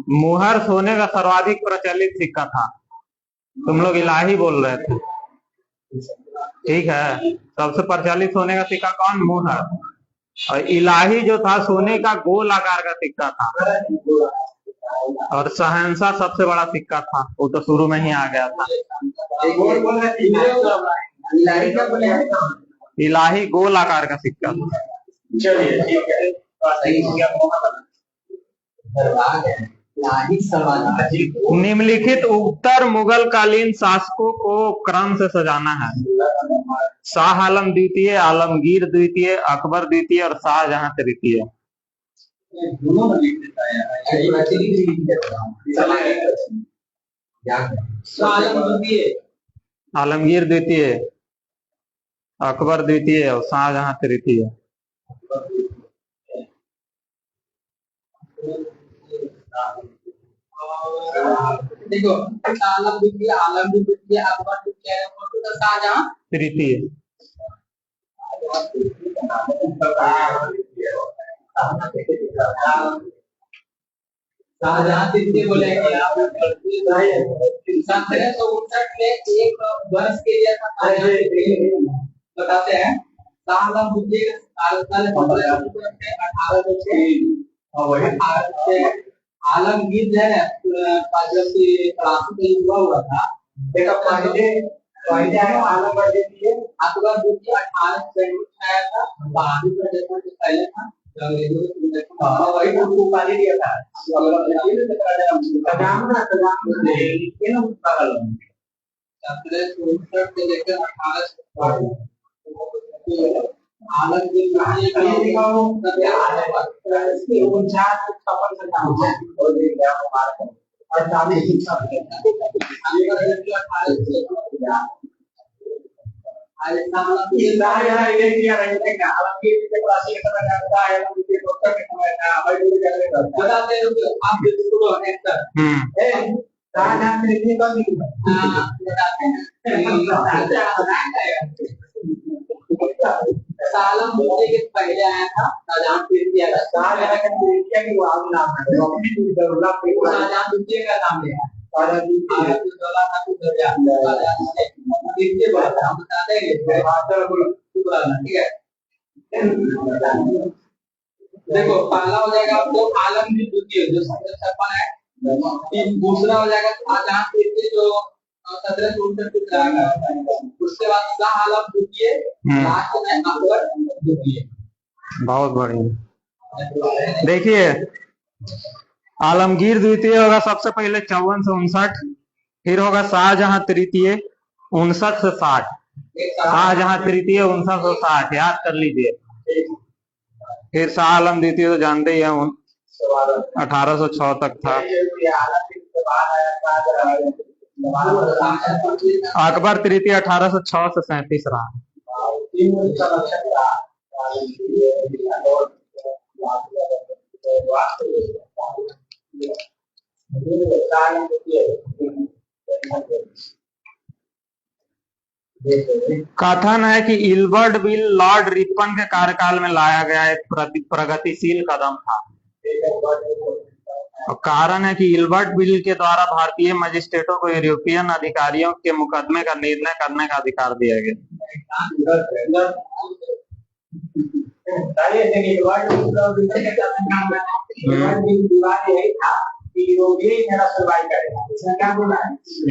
मुहर सोने का सर्वाधिक प्रचलित सिक्का था, तुम लोग इलाही बोल रहे थे। ठीक है, सबसे प्रचलित सोने का सिक्का कौन? मुहर। और इलाही जो था सोने का गोल आकार का सिक्का था, और शहंशाह सबसे बड़ा सिक्का था, वो तो शुरू में ही आ गया था। इलाही गोल आकार का सिक्का था। चलिए ठीक है। निम्नलिखित उत्तर मुगल कालीन शासकों को क्रम से सजाना है। शाह आलम द्वितीय, आलमगीर द्वितीय, अकबर द्वितीय और शाहजहां तृतीय। आलमगीर द्वितीय, अकबर द्वितीय और शाहजहां तृतीय। देखो, आलम द्वितीय, अकबर द्वितीय, शाहजहां तृतीय। शाहजहां तृतीय बोलेंगे। 1759 में एक वर्ष के लिए था शाहजहां तृतीय, बताते हैं। शाहजहां द्वितीय 1806 आलमगीर जो है जब से हुआ था, देखा पहले आलमगीर द्वितीय, अकबर द्वितीय 1800 में आया था, बहादुर का जन्म से पहले था, वही उनको उपाधि दिया था। सालम के पहले आया था शाहजहां तृतीय का, शाहजहां तृतीय की वो नाम है, शाहजहां तृतीय का नाम है, शाहजहां तृतीय बात हम बता देंगे, ठीक है। देखो पहला हो जाएगा आपको आलमगीर द्वितीय जो 1756 है, दूसरा हो जाएगा शाहजहां तृतीय जो 1759, उसके बाद शाह आलम द्वितीय, लास्ट में अकबर द्वितीय। बहुत बढ़िया। देखिए आलमगीर द्वितीय होगा सबसे पहले 54 से 59, फिर होगा शाहजहां तृतीय 59 से 60, शाहजहां तृतीय 59 से 60 याद कर लीजिए। फिर शाह आलम द्वितीय तो जानते ही हैं 1806 तक था। अकबर तृतीय 1806 से 37 रहा। कथन है कि इल्बर्ट बिल लॉर्ड रिपन के कार्यकाल में लाया गया एक प्रगतिशील कदम था। और कारण है कि इल्बर्ट बिल के द्वारा भारतीय मजिस्ट्रेटों को यूरोपियन अधिकारियों के मुकदमे का निर्णय करने का अधिकार दिया गया।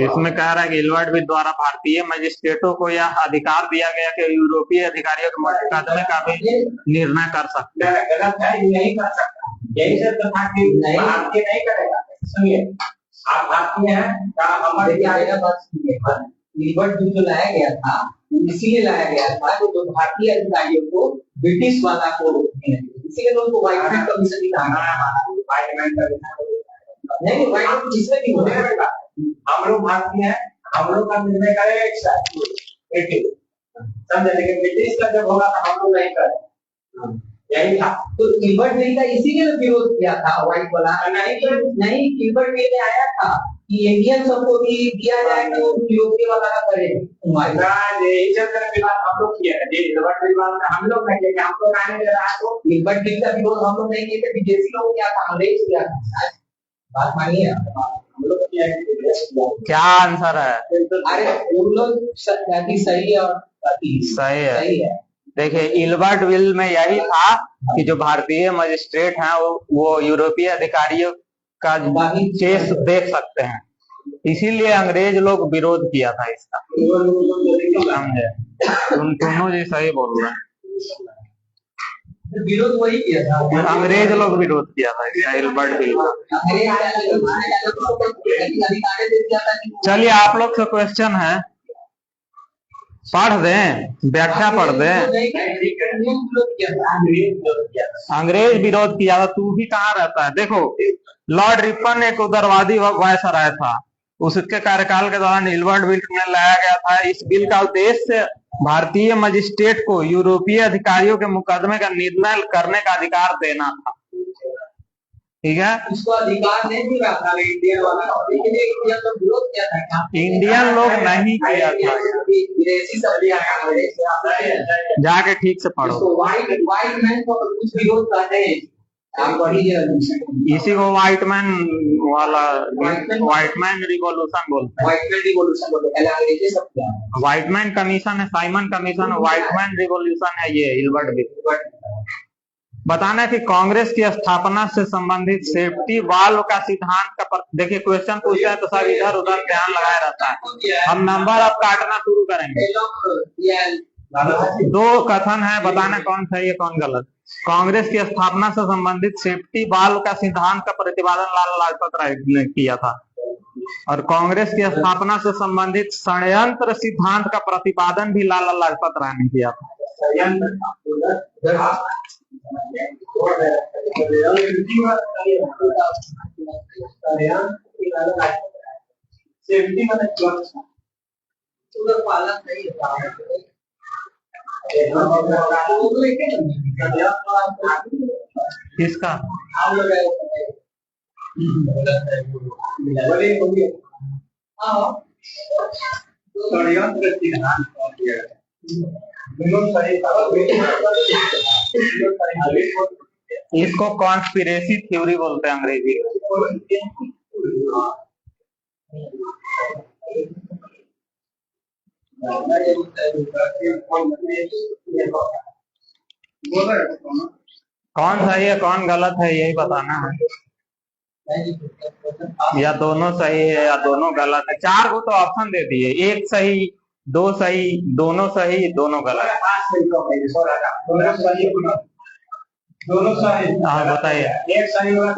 इसमें कह रहा है कि इल्बर्ट बिल द्वारा भारतीय मजिस्ट्रेटों को यह अधिकार दिया गया कि यूरोपीय अधिकारियों के मुकदमे का भी निर्णय कर सकते हैं। गलत है, नहीं कर सकता, यही सब था कि भारतीय नहीं करेगा। सुनिए, आप भारतीय हैं, हमारे क्या बात सुनिए, इल्बर्ट बिल जो लाया गया था इसीलिए लाया गया था कि जो भारतीय अधिकारियों को ब्रिटिश वाला को इसीलिए उनको व्हाइटमैन कमीशन भी कहा है। व्हाइटमैन कमीशन नहीं, व्हाइटमैन किसने नहीं होगा, हम लोग भारतीय हैं, हम लोग का निर्णय करेगा ब्रिटिश, समझे, लेकिन ब्रिटिश का जब होगा तो हम लोग नहीं करें, यही था। तो इल्बर्ट बिल का इसीलिए विरोध किया था व्हाइट वाला, नहीं इल्बर्ट बिल में आया था कि इंडियन सबको भी दिया जाए तो यूरोपीय वाला का करे। हम लोग किया है, इल्बर्ट बिल हम लोग नहीं किया, हम लोग आने दे रहा है तो इल्बर्ट बिल का विरोध हम लोग नहीं किए थे, विदेशी लोग किया था, अंग्रेज किया था। बात मानिए, हम लोग किया है, क्या आंसर है? अरे उन लोग सही और सही है। देखिए इल्बर्ट बिल में यही था कि जो भारतीय मजिस्ट्रेट हैं वो यूरोपीय अधिकारियों का केस देख सकते हैं, इसीलिए अंग्रेज लोग विरोध किया था इसका, समझे? दोनों जी सही बोल रहे हैं, विरोध वही किया था, अंग्रेज लोग विरोध किया था इसका, इल्बर्ट बिल का। चलिए आप लोग से क्वेश्चन है, पढ़ दें, व्याख्या पढ़ दें। अंग्रेज विरोध किया था, तू भी कहाँ रहता है? देखो लॉर्ड रिपन एक उदारवादी वायसराय था, उसके कार्यकाल के दौरान हिल्बर्ट बिल में लाया गया था। इस बिल का उद्देश्य भारतीय मजिस्ट्रेट को यूरोपीय अधिकारियों के मुकदमे का निर्णय करने का अधिकार देना था। ठीक है, उसको अधिकार नहीं मिला था इंडियन वाला, लेकिन इंडियन लोग विरोध किया था। इंडियन लोग नहीं किया था। विदेशी सब जाके ठीक से पढ़ो। व्हाइट मैन को कुछ विरोध करते हैं, आप पढ़िए। इसी को व्हाइट मैन वाला व्हाइट मैन रिवॉल्यूशन बोलते हैं। व्हाइट मैन रिवॉल्यूशन बोलते हैं, अंग्रेजी शब्द है। व्हाइट मैन कमीशन है, Simon commission, white man revolution है ये हिल्बर्ट बिल। बताना है कि कांग्रेस की स्थापना से संबंधित सेफ्टी वाल्व का सिद्धांत का देखिए क्वेश्चन पूछते हैं तो सब इधर उधर ध्यान लगाया रहता है। हम नंबर अब काटना शुरू करेंगे। दो कथन है, बताना कौन सही है कौन गलत। कांग्रेस की स्थापना से संबंधित सेफ्टी वाल्व का सिद्धांत का प्रतिपादन लाला लाजपत राय ने किया था, और कांग्रेस की स्थापना से संबंधित षड्यंत्र सिद्धांत का प्रतिपादन भी लाला लाजपत राय ने किया था। सेफ्टी पालन नहीं किसका? इसको कॉन्स्पिरेसी थ्योरी बोलते हैं अंग्रेजी में। कौन सही है कौन गलत है यही बताना है, या दोनों सही है या दोनों गलत है। 4 को तो ऑप्शन दे दिए, 1 सही, 2 सही, दोनों सही, दोनों गलत। दोनों सही। हाँ बताइए। एक सही होगा,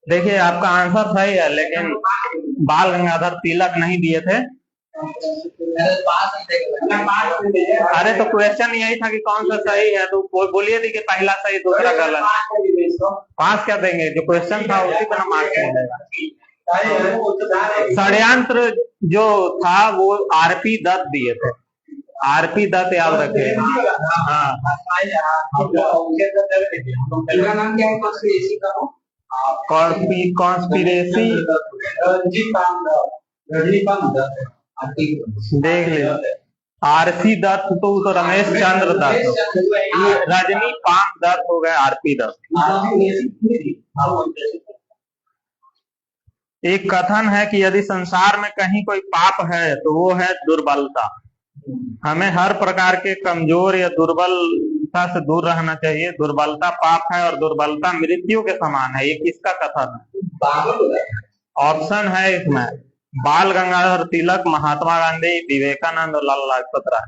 देखिए आपका आंसर सही है, लेकिन बाल गंगाधर तिलक नहीं दिए थे। अरे तो क्वेश्चन यही था कि कौन सा सही है, तो बोलिए थी कि पहला सही दूसरा गलत। पास क्या देंगे, जो क्वेश्चन था उसी पर मार्क्स मिलेगा। षड्यंत्र जो था वो आरपी दत्त दिए थे, आरपी दत्त याद रखे। हाँ कॉन्स्पिरेसी देख लीजिए। आरसी दत्त तो रमेश चंद्र दत्त, ये रजनीकांत दत्त हो गए आरपी दत्त। एक कथन है कि यदि संसार में कहीं कोई पाप है तो वो है दुर्बलता। हमें हर प्रकार के कमजोर या दुर्बलता से दूर रहना चाहिए। दुर्बलता पाप है और दुर्बलता मृत्यु के समान है। ये किसका कथन है? ऑप्शन है इसमें बाल गंगाधर तिलक, महात्मा गांधी, विवेकानंद और लाला लाजपत राय।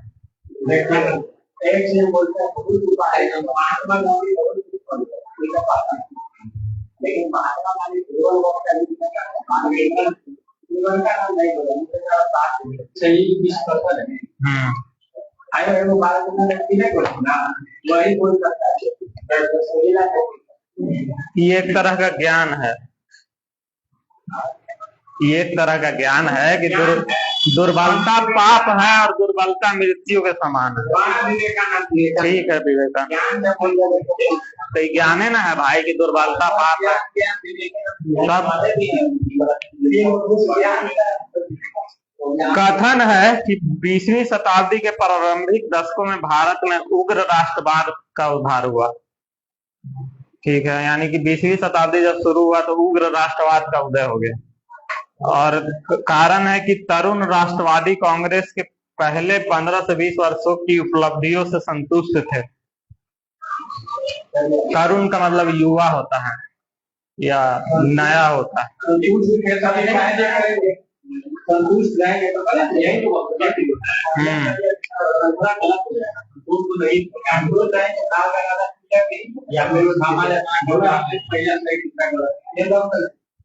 लेकिन महात्मा गांधी सही वही बोल सकता है। ये एक तरह का ज्ञान है, ये एक तरह का ज्ञान है कि दुर्बलता पाप है और दुर्बलता मृत्यु के समान है। ठीक है विवेकानंद, तो ज्ञान है ना है भाई कि दुर्बलता पाप है। कथन है कि 20वीं शताब्दी के प्रारंभिक दशकों में भारत में उग्र राष्ट्रवाद का उभार हुआ। ठीक है, यानी कि 20वीं शताब्दी जब शुरू हुआ तो उग्र राष्ट्रवाद का उदय हो गया। और कारण है कि तरुण राष्ट्रवादी कांग्रेस के पहले 15 से 20 वर्षों की उपलब्धियों से संतुष्ट थे। तरुण का मतलब युवा होता है या नया होता है।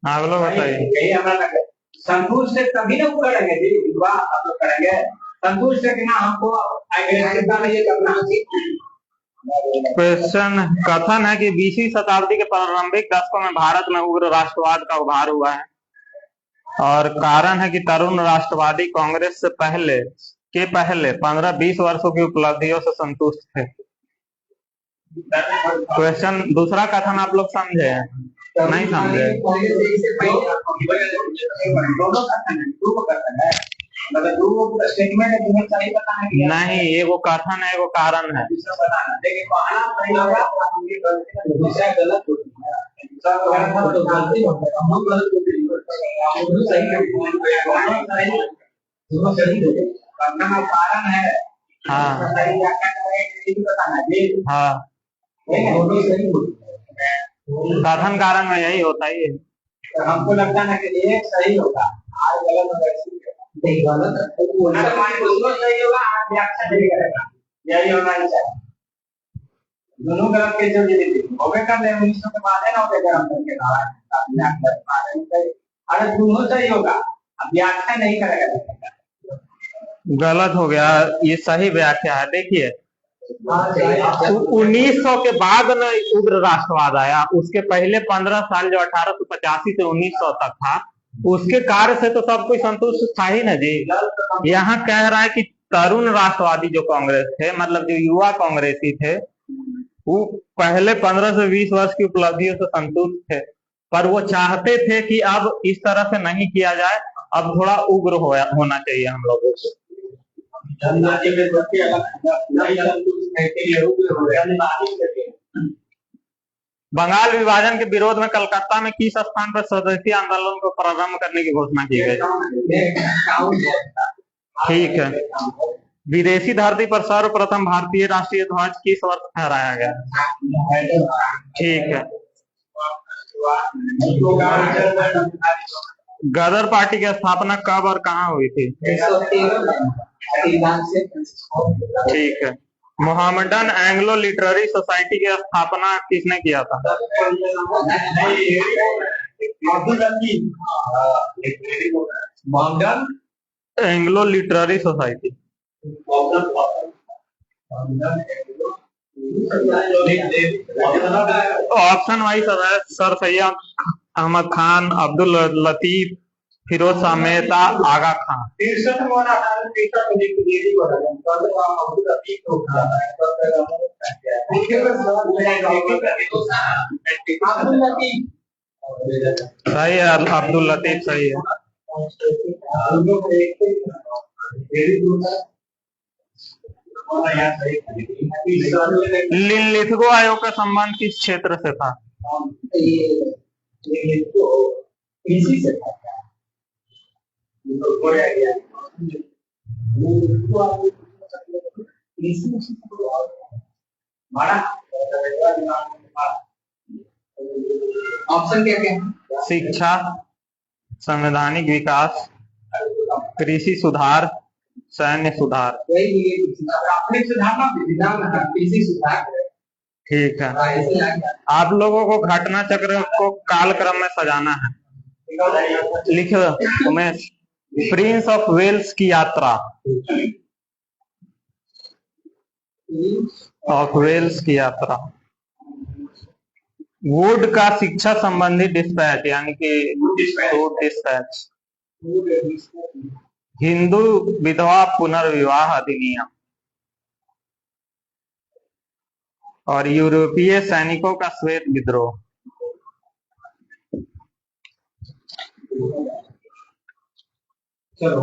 हाँ बोलो बताइए। संतुष्ट तभी ना करेंगे जी, करेंगे संतुष्ट कि ना हमको करना चाहिए। क्वेश्चन कथन है कि 20वीं शताब्दी के प्रारंभिक दशकों में भारत में उग्र राष्ट्रवाद का उभार हुआ है और कारण है कि तरुण राष्ट्रवादी कांग्रेस से पहले 15-20 वर्षों की उपलब्धियों से संतुष्ट थे। क्वेश्चन दूसरा कथन आप लोग समझे नहीं समझे? नहीं, ये वो कथन है, वो कारण है। हाँ हाँ, कथन कारण में यही होता ही है। हमको लगता है कि एक सही होगा, आज गलत होगा। नहीं गलत सही होगा, आज व्याख्या नहीं करेगा, यही होना चाहिए। दोनों गलत के जो होवे कर ले 1900 के बाद है ना, होवे गलत करके अरे दोनों सही होगा, अब व्याख्या नहीं करेगा। गलत हो गया, ये सही व्याख्या है। देखिए 1900 के बाद न उग्र राष्ट्रवाद आया, उसके पहले 15 साल जो 1885 से 1900 तक था, उसके कार्य से तो सब कोई संतुष्ट था ही ना जी। यहाँ कह रहा है कि तरुण राष्ट्रवादी जो कांग्रेस थे, मतलब जो युवा कांग्रेसी थे, वो पहले 15 से 20 वर्ष की उपलब्धियों से संतुष्ट थे, पर वो चाहते थे कि अब इस तरह से नहीं किया जाए, अब थोड़ा उग्र होना चाहिए हम लोगों को। बंगाल विभाजन के विरोध में कलकत्ता में किस स्थान पर स्वदेशी आंदोलन को प्रारंभ करने की घोषणा की गई? ठीक है। विदेशी धरती पर सर्वप्रथम भारतीय राष्ट्रीय ध्वज किस वर्ष फहराया गया? ठीक है। गदर पार्टी की स्थापना कब और कहाँ हुई थी? ठीक है। मोहम्मदन एंग्लो लिटरेरी सोसाइटी की स्थापना किसने किया था? Anglo Literary Society. Option wise Sir Syed Ahmed Khan, Abdul Latif, Firoz Shah Mehta, Aga Khan. सही है, अब्दुल लतीफ सही है। लिथगो आयोग का संबंध किस क्षेत्र से था? कृषि से था। ऑप्शन क्या क्या है? शिक्षा, संवैधानिक विकास, कृषि सुधार, सैन्य सुधार। कृषि सुधार। ठीक है। आप लोगों को घटना चक्र को कालक्रम में सजाना है। लिखो उमेश। प्रिंस ऑफ वेल्स की यात्रा, ऑफ वेल्स की यात्रा। वुड का शिक्षा संबंधी डिस्पैच, यानी कि डिस्पैच। हिंदू विधवा पुनर्विवाह अधिनियम और यूरोपीय सैनिकों का श्वेत विद्रोह। चलो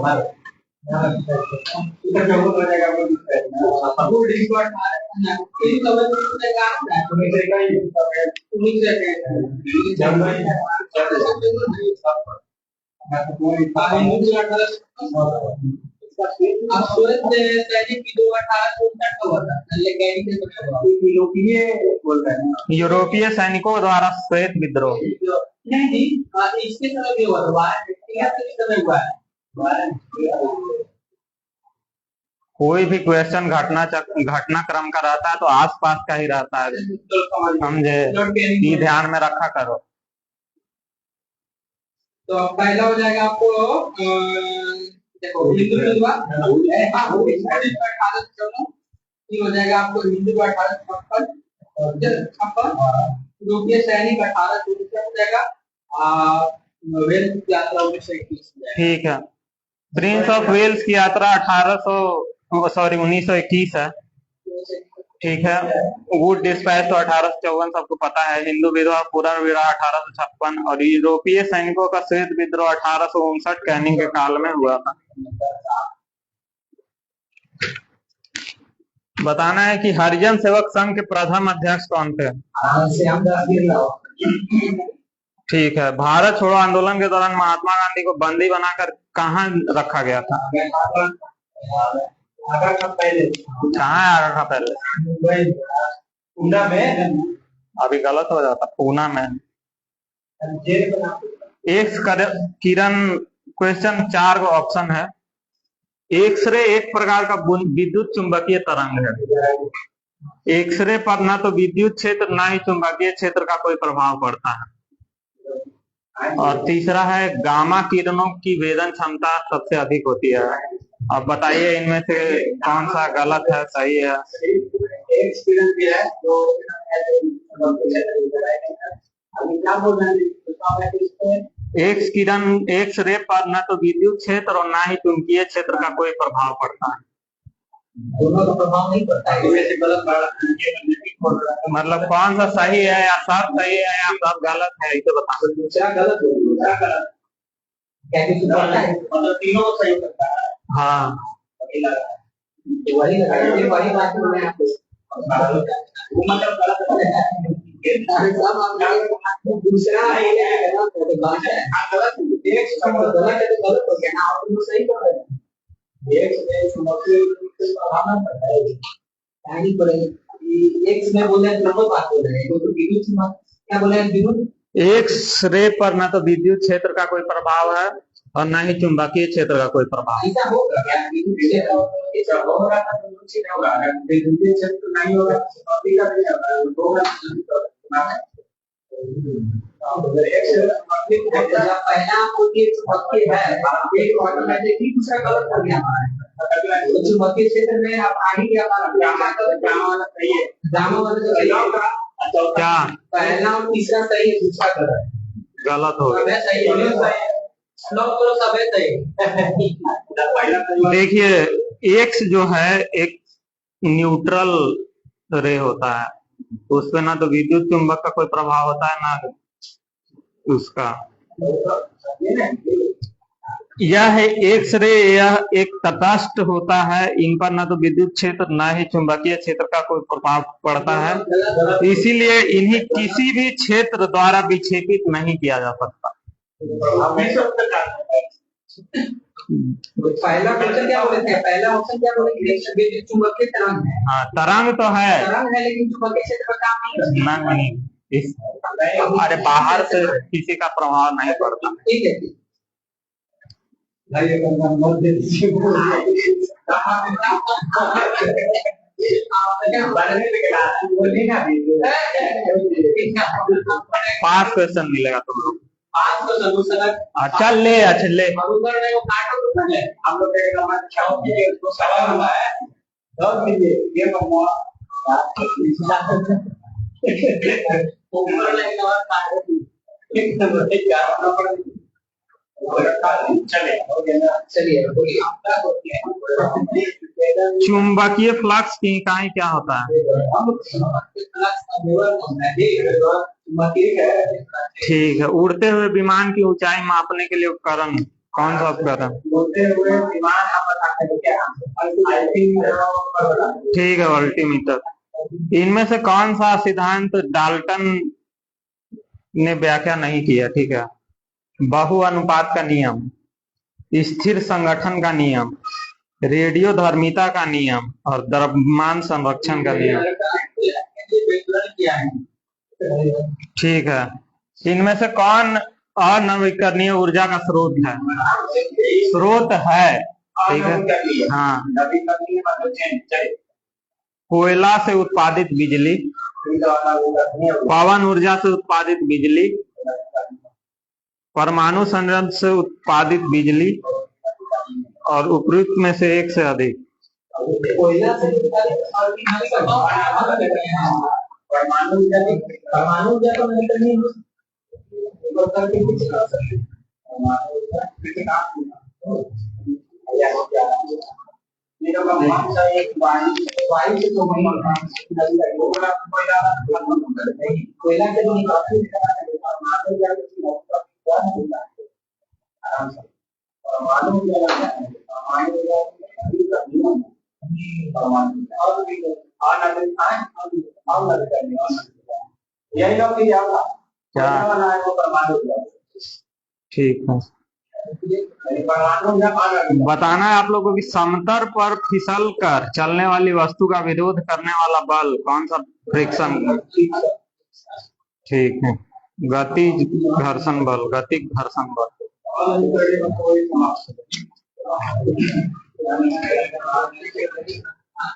यूरोपीय सैनिकों द्वारा श्वेत विद्रोह। नहीं, इसके समय भी हुआ है। कोई भी क्वेश्चन घटनाक्रम का रहता है तो आसपास का ही रहता है, समझे? ये ध्यान में रखा करो। तो पहला हो जाएगा आपको देखो ये हो जाएगा आपको हिंदू 1856 और 56 यूरोपीय सैनिक 1864 हो जाएगा। वेल्स की यात्रा 1921 हो जाएगा। ठीक है, प्रिंस ऑफ वेल्स की यात्रा 1921 है। ठीक है, वुड डिस्पैच तो 1854 सबको पता है। हिंदू विधवा पुनर्विवाह 1856 और यूरोपीय सैनिकों का श्वेत विद्रोह 1859 कैनिंग के काल में हुआ था। बताना है कि हरिजन सेवक संघ के प्रथम अध्यक्ष कौन थे? श्यामदास बिरला। ठीक है, भारत छोड़ो आंदोलन के दौरान महात्मा गांधी को बंदी बनाकर कहाँ रखा गया था? कहाँ है आगरा का पहले? पूना में। अभी गलत हो जाता, पूना में। किरण क्वेश्चन 4 का ऑप्शन है। एक्सरे एक प्रकार का विद्युत चुंबकीय तरंग है। एक्सरे पर ना तो विद्युत क्षेत्र ना ही चुंबकीय क्षेत्र का कोई प्रभाव पड़ता है। और तीसरा है गामा किरणों की वेदन क्षमता सबसे अधिक होती है। अब बताइए इनमें से कौन सा गलत है, सही है? एक्स किरण एक्स रे पर न तो विद्युत क्षेत्र और ना ही चुंबकीय क्षेत्र का कोई प्रभाव पड़ता है। दोनों का प्रभाव नहीं पड़ता है। मतलब कौन सा सही है, या सब सही है या सब गलत है, इसे बता। दूसरा गलत है, दूसरा गलत मतलब तीनों सही करता है। हाँ, वही बात बोल रहे हैं आपको। मतलब गलत है। दूसरा गलत है, गलत है तो गलत हो गया ना, और सही कर रहे हैं। एक्स में बोले दोनों बात बोल रहे हैं, तो विद्युत क्या बोले विद्युत एक्स रे पर न तो विद्युत क्षेत्र का कोई प्रभाव है और न ही चुंबकीय क्षेत्र का कोई प्रभाव। ऐसा होगा क्या? विद्युत क्षेत्र होगा तो विद्युत होगा, विद्युत क्षेत्र नहीं होगा चुंबकीय का भी होगा। पहला चुंबकीय है, एक ऑटोमेटिकली दूसरा गलत कर गया। चुंबकीय क्षेत्र में आप आगे क्या गामा वाला सही है, गामा वाला सही होगा। क्या पहला और तीसरा सही है, दूसरा गलत हो गया? सही है, देखिए एक्स जो है एक न्यूट्रल रे होता है, उसपे ना तो विद्युत चुंबक का कोई प्रभाव होता है ना उसका। यह है एक्स रे, यह एक तटस्थ होता है, इन पर ना तो विद्युत क्षेत्र ना ही चुंबकीय क्षेत्र का कोई प्रभाव पड़ता है, इसीलिए इन्हें किसी भी क्षेत्र द्वारा विक्षेपित नहीं किया जा सकता। पहला ऑप्शन क्या बोले थे? पहला ऑप्शन क्या बोले थे? विद्युत चुंबकीय तरंग है। हाँ, तरंग तो है, तरंग है, लेकिन चुंबकीय क्षेत्र पर काम नहीं करता। नहीं, इस हमारे बाहर से किसी का प्रभाव नहीं पड़ता। ठीक है, पांच क्वेश्चन मिलेगा तुम लोग। 5 का सोल्यूशन। अच्छा ले, अच्छा ले। मधुकर ने वो काटो तो पहले हम लोग के नंबर 6 के तो सवाल हुआ है 10 लीजिए ये नंबर ऊपर लेके और काटो एक नंबर 4 चले हो गया ना। चलिए बोलिए क्या होती है चुंबकीय फ्लक्स की इकाई क्या होता है? ठीक है, उड़ते हुए विमान की ऊंचाई मापने के लिए उपकरण कौन सा उपकरण? उड़ते हुए विमान आप बताते हैं क्या? ठीक है, अल्टीमीटर। इनमें से कौन सा सिद्धांत डाल्टन ने व्याख्या नहीं किया? ठीक है, बहु अनुपात का नियम, स्थिर संगठन का नियम, रेडियो धर्मिता का नियम और द्रव्यमान संरक्षण का नियम। ठीक है, इनमें से कौन अनवीकरणीय ऊर्जा का स्रोत है? स्रोत है, ठीक है। हाँ, कोयला से उत्पादित बिजली, पवन ऊर्जा से उत्पादित बिजली, परमाणु संयंत्र से उत्पादित बिजली और उपयुक्त में से एक से अधिक। कोयला से परमाणु ऊर्जा तो नहीं करनी है, करके कुछ कर सकते हैं। परमाणु ऊर्जा वायु से तो कोयला के नहीं काफी परमाणु ऊर्जा परमाणु यही लोग क्या परमाणु ठीक है। बताना है आप लोगों को कि समतल पर फिसल कर चलने वाली वस्तु का विरोध करने वाला बल कौन सा? फ्रिक्शन। ठीक है, गति घर्षण बल, गतिक घर्षण बल।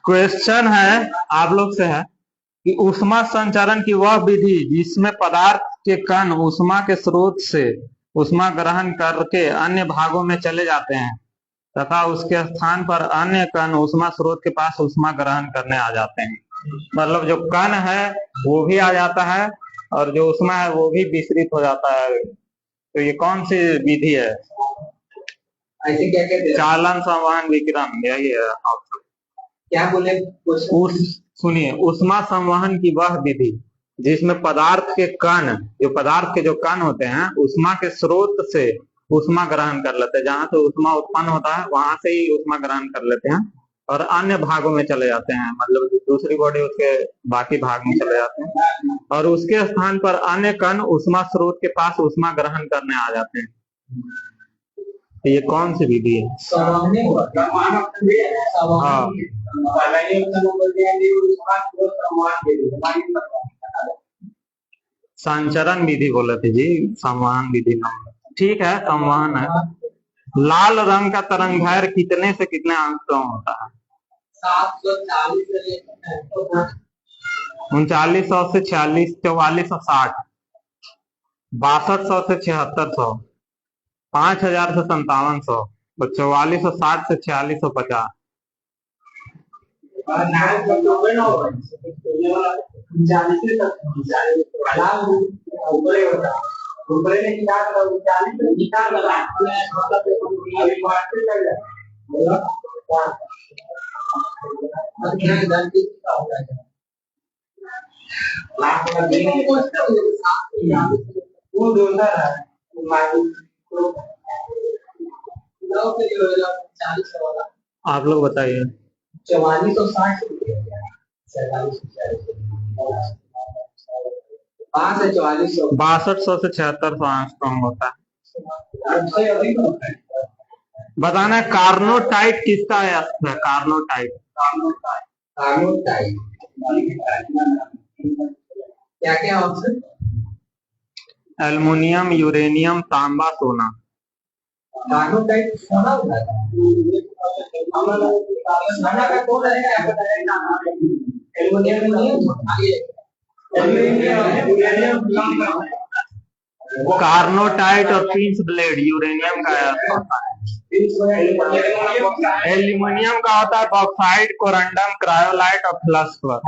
क्वेश्चन है आप लोग से है कि ऊष्मा संचरण की वह विधि जिसमें पदार्थ के कण ऊष्मा के स्रोत से ऊष्मा ग्रहण करके अन्य भागों में चले जाते हैं तथा उसके स्थान पर अन्य कण ऊष्मा स्रोत के पास ऊष्मा ग्रहण करने आ जाते हैं। मतलब जो कण है वो भी आ जाता है और जो ऊष्मा है वो भी विसरित हो जाता है। तो ये कौन सी विधि है? ऐसे क्या कहते हैं? चालन, संवहन, विकिरण, यही है ऑप्शन। क्या बोले? सुनिए, ऊष्मा संवहन की वह विधि जिसमें पदार्थ के कण, जो पदार्थ के जो कण होते हैं ऊष्मा के स्रोत से ऊष्मा ग्रहण कर लेते हैं, जहां से ऊष्मा उत्पन्न होता है वहां से ही ऊष्मा ग्रहण कर लेते हैं और अन्य भागों में चले जाते हैं, मतलब दूसरी बॉडी उसके बाकी भाग में चले जाते हैं और उसके स्थान पर अन्य कण ऊष्मा स्रोत के पास ऊष्मा ग्रहण करने आ जाते हैं। तो ये कौन सी विधि है? हाँ, संचरण विधि बोले थे जी, संवहन विधि नहीं। ठीक है, संवहन है। लाल रंग का तरंगदैर्घ्य कितने से कितने एंगस्ट्रॉम होता है? 3900 से 46, 4460, 6200 से 7600, 5000 से 5700, 4460 से 4650। आप लोग बताइए। 4460, 6200 से 7600 एंगस्ट्रॉम होता है। बताना कार्नोटाइट किसका है? कार्नोटाइट। क्या क्या ऑप्शन? एल्युमिनियम, यूरेनियम, तांबा, सोना। कार्नोटाइट सोना होता है। सोना का कौन है? एल्युमिनियम नहीं, कार्नोटाइट और पिंच ब्लेड यूरेनियम का होता है। एल्यूमिनियम का होता है बॉक्साइट, कोरंडम, क्रायोलाइट और फ्लस्पर।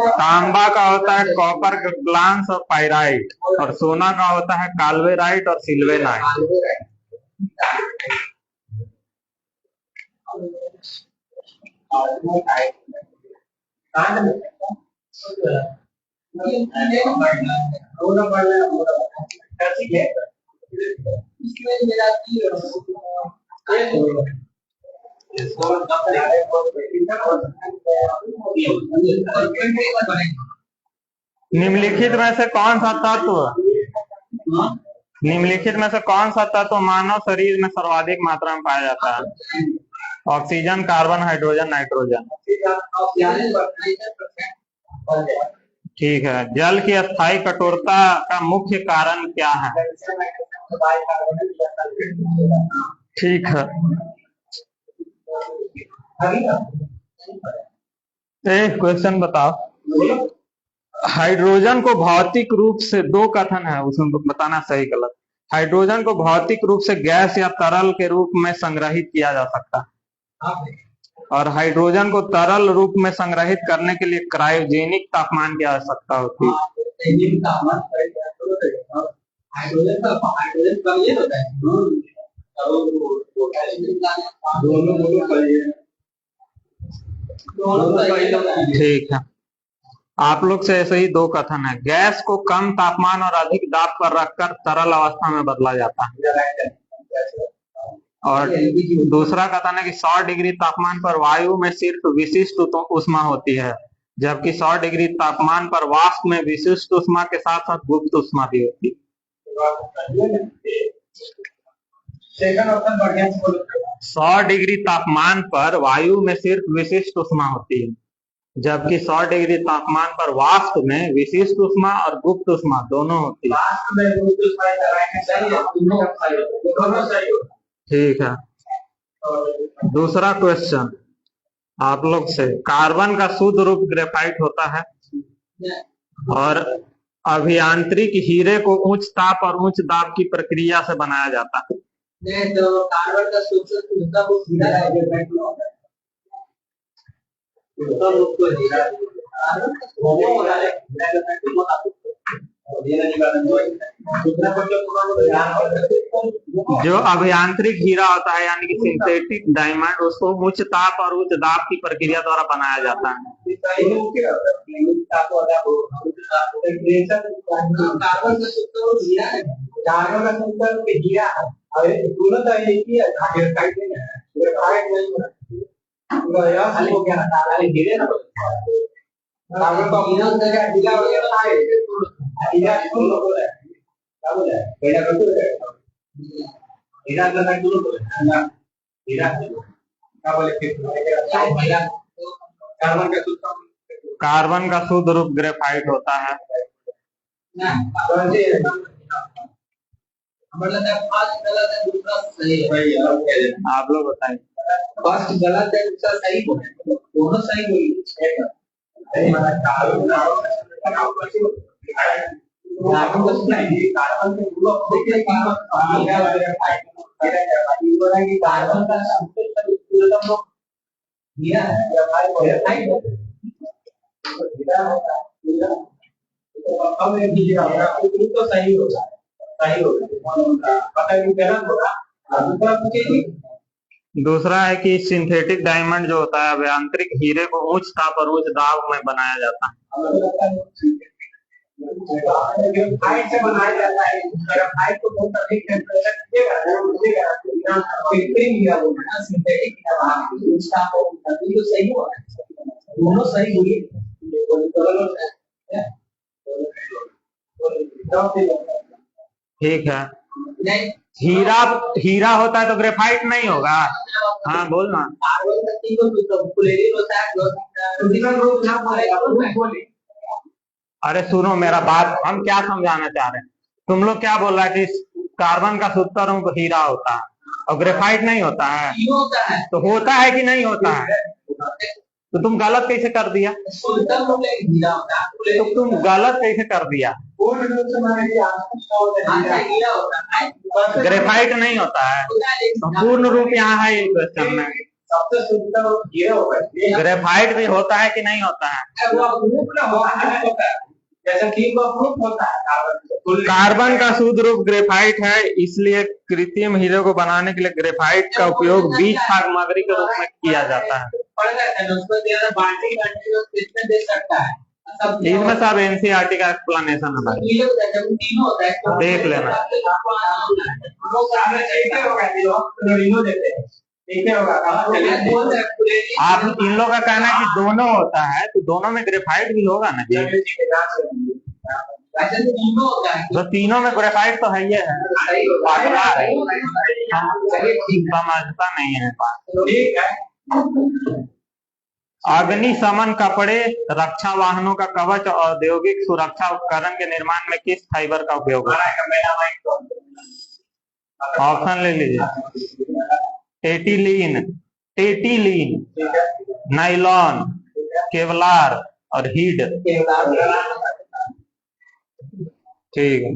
तांबा का होता है कॉपर, ग्लांस और पाइराइट। और सोना का होता है काल्वेराइट और सिल्वेनाइट। निम्नलिखित में से कौन सा तत्व मानव शरीर में सर्वाधिक मात्रा में पाया जाता है? Oxygen, carbon, hydrogen, nitrogen. ठीक है। जल की अस्थायी कठोरता का मुख्य कारण क्या है? ठीक है। एक क्वेश्चन बताओ। हाइड्रोजन को भौतिक रूप से, दो कथन है उसमें बताना सही गलत। हाइड्रोजन को भौतिक रूप से गैस या तरल के रूप में संग्रहित किया जा सकता है। और हाइड्रोजन को तरल रूप में संग्रहित करने के लिए क्रायोजेनिक तापमान की आवश्यकता होती है। हाइड्रोजन का ये होता है ठीक है, आप लोग से ऐसे ही दो कथन है। गैस को कम तापमान और अधिक दाब पर रखकर तरल अवस्था में बदला जाता है। और दूसरा कथन है कि 100 डिग्री तापमान पर वायु में सिर्फ विशिष्ट ऊष्मा होती है, जबकि 100 डिग्री तापमान पर वाष्प में विशिष्ट ऊष्मा के साथ साथ गुप्त ऊष्मा भी होती है। 100 डिग्री तापमान पर वायु में सिर्फ विशिष्ट ऊष्मा होती है, जबकि 100 डिग्री तापमान पर वाष्प में विशिष्ट ऊष्मा और गुप्त ऊष्मा दोनों होती है। ठीक है, दूसरा क्वेश्चन आप लोग से। कार्बन का शुद्ध रूप ग्रेफाइट होता है और अभियांत्रिक हीरे को उच्च ताप और उच्च दाब की प्रक्रिया से बनाया जाता है। तो कार्बन का शुद्ध रूप हीरा है, ग्रेफाइट होता है। जो अभियांत्रिक हीरा होता है यानी कि सिंथेटिक डायमंड, उसको उच्च ताप और उच्च दाब की प्रक्रिया द्वारा बनाया जाता है। कार्बन का शुद्ध रूप ग्रेफाइट होता है। आप लोग बताएं। फर्स्ट गलत है, दूसरा सही है, दोनों सही हुई। सही होगा, सही होगा। दूसरा है कि सिंथेटिक डायमंड जो होता है अभियांत्रिक हीरे को उच्च ताप और उच्च दाब में बनाया जाता है। ग्रेफाइट से बनाया जाता है। ग्रेफाइट को बहुत अधिक टेंपरेचर सिंथेटिक तो सही हुआ, दोनों सही हुई। ठीक है, हीरा होता है तो ग्रेफाइट नहीं होगा। हाँ बोलना। अरे सुनो मेरा बात, हम क्या समझाना चाह रहे हैं। तुम लोग क्या बोल रहा है कि कार्बन का शुद्ध रूप हीरा होता है और ग्रेफाइट नहीं होता है, तो होता है कि नहीं होता है? तो तुम गलत कैसे कर दिया? तो तुम गलत कैसे कर दिया? ग्रेफाइट नहीं होता है, तो पूर्ण रूप यहाँ है इस क्वेश्चन में। ग्रेफाइट भी होता है कि नहीं होता है? कार्बन का शुद्ध रूप ग्रेफाइट है, इसलिए कृत्रिम हीरे को बनाने के लिए ग्रेफाइट का उपयोग बीज सामग्री के रूप में किया जाता है। इसमें सब एनसीईआरटी का एक्सप्लेनेशन है, देख लेना। आप इन लोगों का कहना है कि दोनों होता है, तो दोनों में ग्रेफाइट भी होगा ना जी? तो तीनों में ग्रेफाइट तो है ही है। समझता नहीं है। अग्निशमन कपड़े, रक्षा वाहनों का कवच और औद्योगिक सुरक्षा उपकरण के निर्माण में किस फाइबर का उपयोग होता है? ऑप्शन ले लीजिए। एटिलीन, टेटिलीन, नाइलॉन, केवलार और हीड। ठीक है,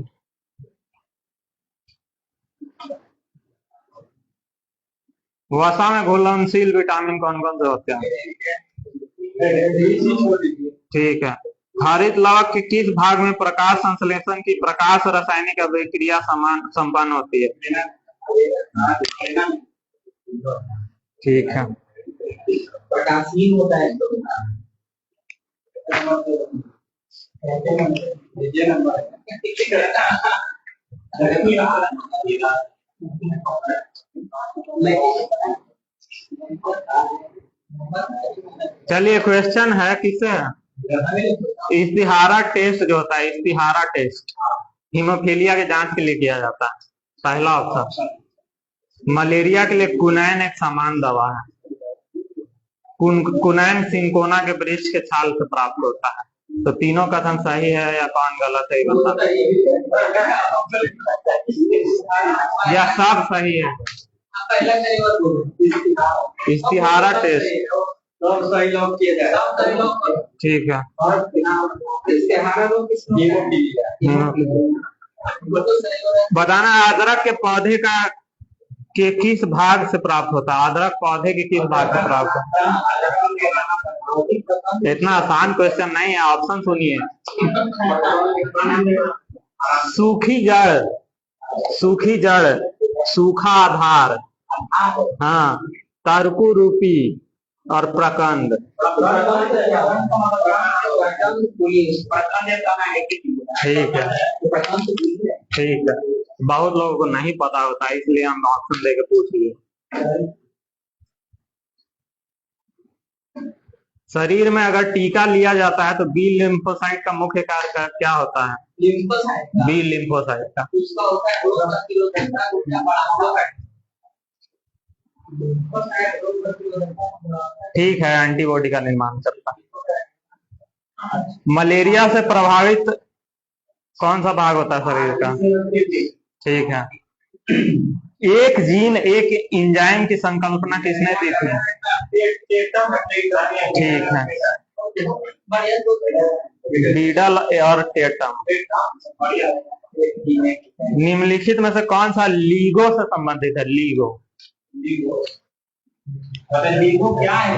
वसा में घुलनशील विटामिन कौन कौन से होते हैं? ठीक है। हरित लवक के किस भाग में प्रकाश संश्लेषण की प्रकाश रासायनिक अभिक्रिया समान संपन्न होती है? ठीक है। प्रकाशहीन होता है चलिए क्वेश्चन है किससे? इस्तिहारा टेस्ट जो होता है, इस्तिहारा टेस्ट हीमोफीलिया के जांच के लिए किया जाता है। पहला ऑप्शन। मलेरिया के लिए कुनैन एक समान दवा है। कुनैन सिंकोना के वृक्ष के छाल से प्राप्त होता है। तो तीनों कथन सही है या कौन गलत है बता? या सब सही है? इस्तिहारा टेस्ट सही लॉक किया जाए। ठीक है। बताना अदरक के पौधे के किस भाग से प्राप्त होता है? अदरक पौधे के किस भाग से प्राप्त होता है? इतना आसान क्वेश्चन नहीं है, ऑप्शन सुनिए। सूखी जड़, सूखा आधार, हाँ, तर्कु रूपी और प्रकंद। ठीक है, ठीक है। बहुत लोगों को नहीं पता होता है, इसलिए हम ऑप्शन देके पूछ लिए। शरीर में अगर टीका लिया जाता है तो बी लिम्फोसाइट का मुख्य कार्य क्या होता है? बी लिम्फोसाइट का ठीक है, एंटीबॉडी का निर्माण करता है। मलेरिया से प्रभावित कौन सा भाग होता है शरीर का? ठीक है। एक जीन एक एंजाइम की संकल्पना किसने दी थी? ठीक है, बीडल और टेटम। निम्नलिखित में से कौन सा लीगो से संबंधित है? लीगो क्या है?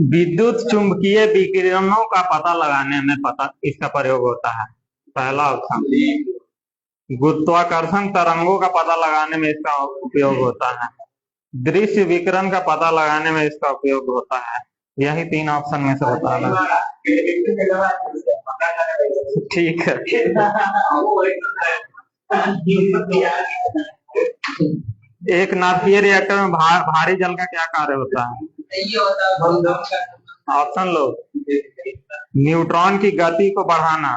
विद्युत चुंबकीय विकिरणों का पता लगाने में इसका प्रयोग होता है। पहला ऑप्शन। गुरुत्वाकर्षण तरंगों का पता लगाने में इसका उपयोग होता है। दृश्य विकिरण का पता लगाने में इसका उपयोग होता है। यही तीन ऑप्शन में से बताना। ठीक है। एक नाभिकीय रिएक्टर में भारी जल का क्या कार्य होता है? ऑप्शन लो। न्यूट्रॉन की गति को बढ़ाना,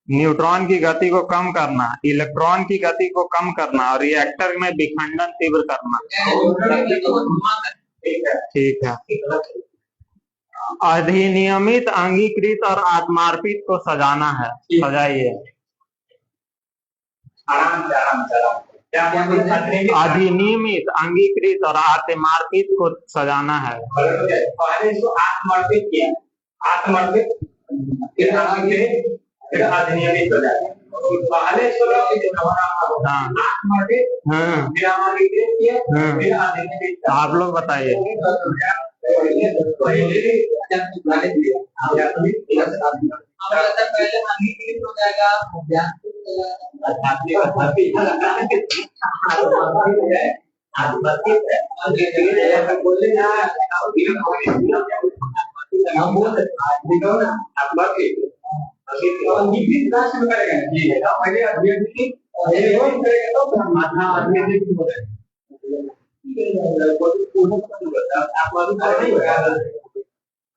न्यूट्रॉन की गति को कम करना, इलेक्ट्रॉन की गति को कम करना और रिएक्टर में विखंडन तीव्र करना। ठीक है। अधिनियमित, अंगीकृत और आत्मार्पित को सजाना है। सजाइए। अधिनियमित, अंगीकृत और आत्मार्पित को सजाना है। पहले इसको आत्मार्पित किया, आत्मार्पित फिर अंगीकृत फिर अधिनियमित हो जाएगा। पहले इसको आत्मार्पित फिर अंगीकृत किया फिर अधिनियमित। आप लोग बताइए। पहले अंगीकृत हो जाएगा,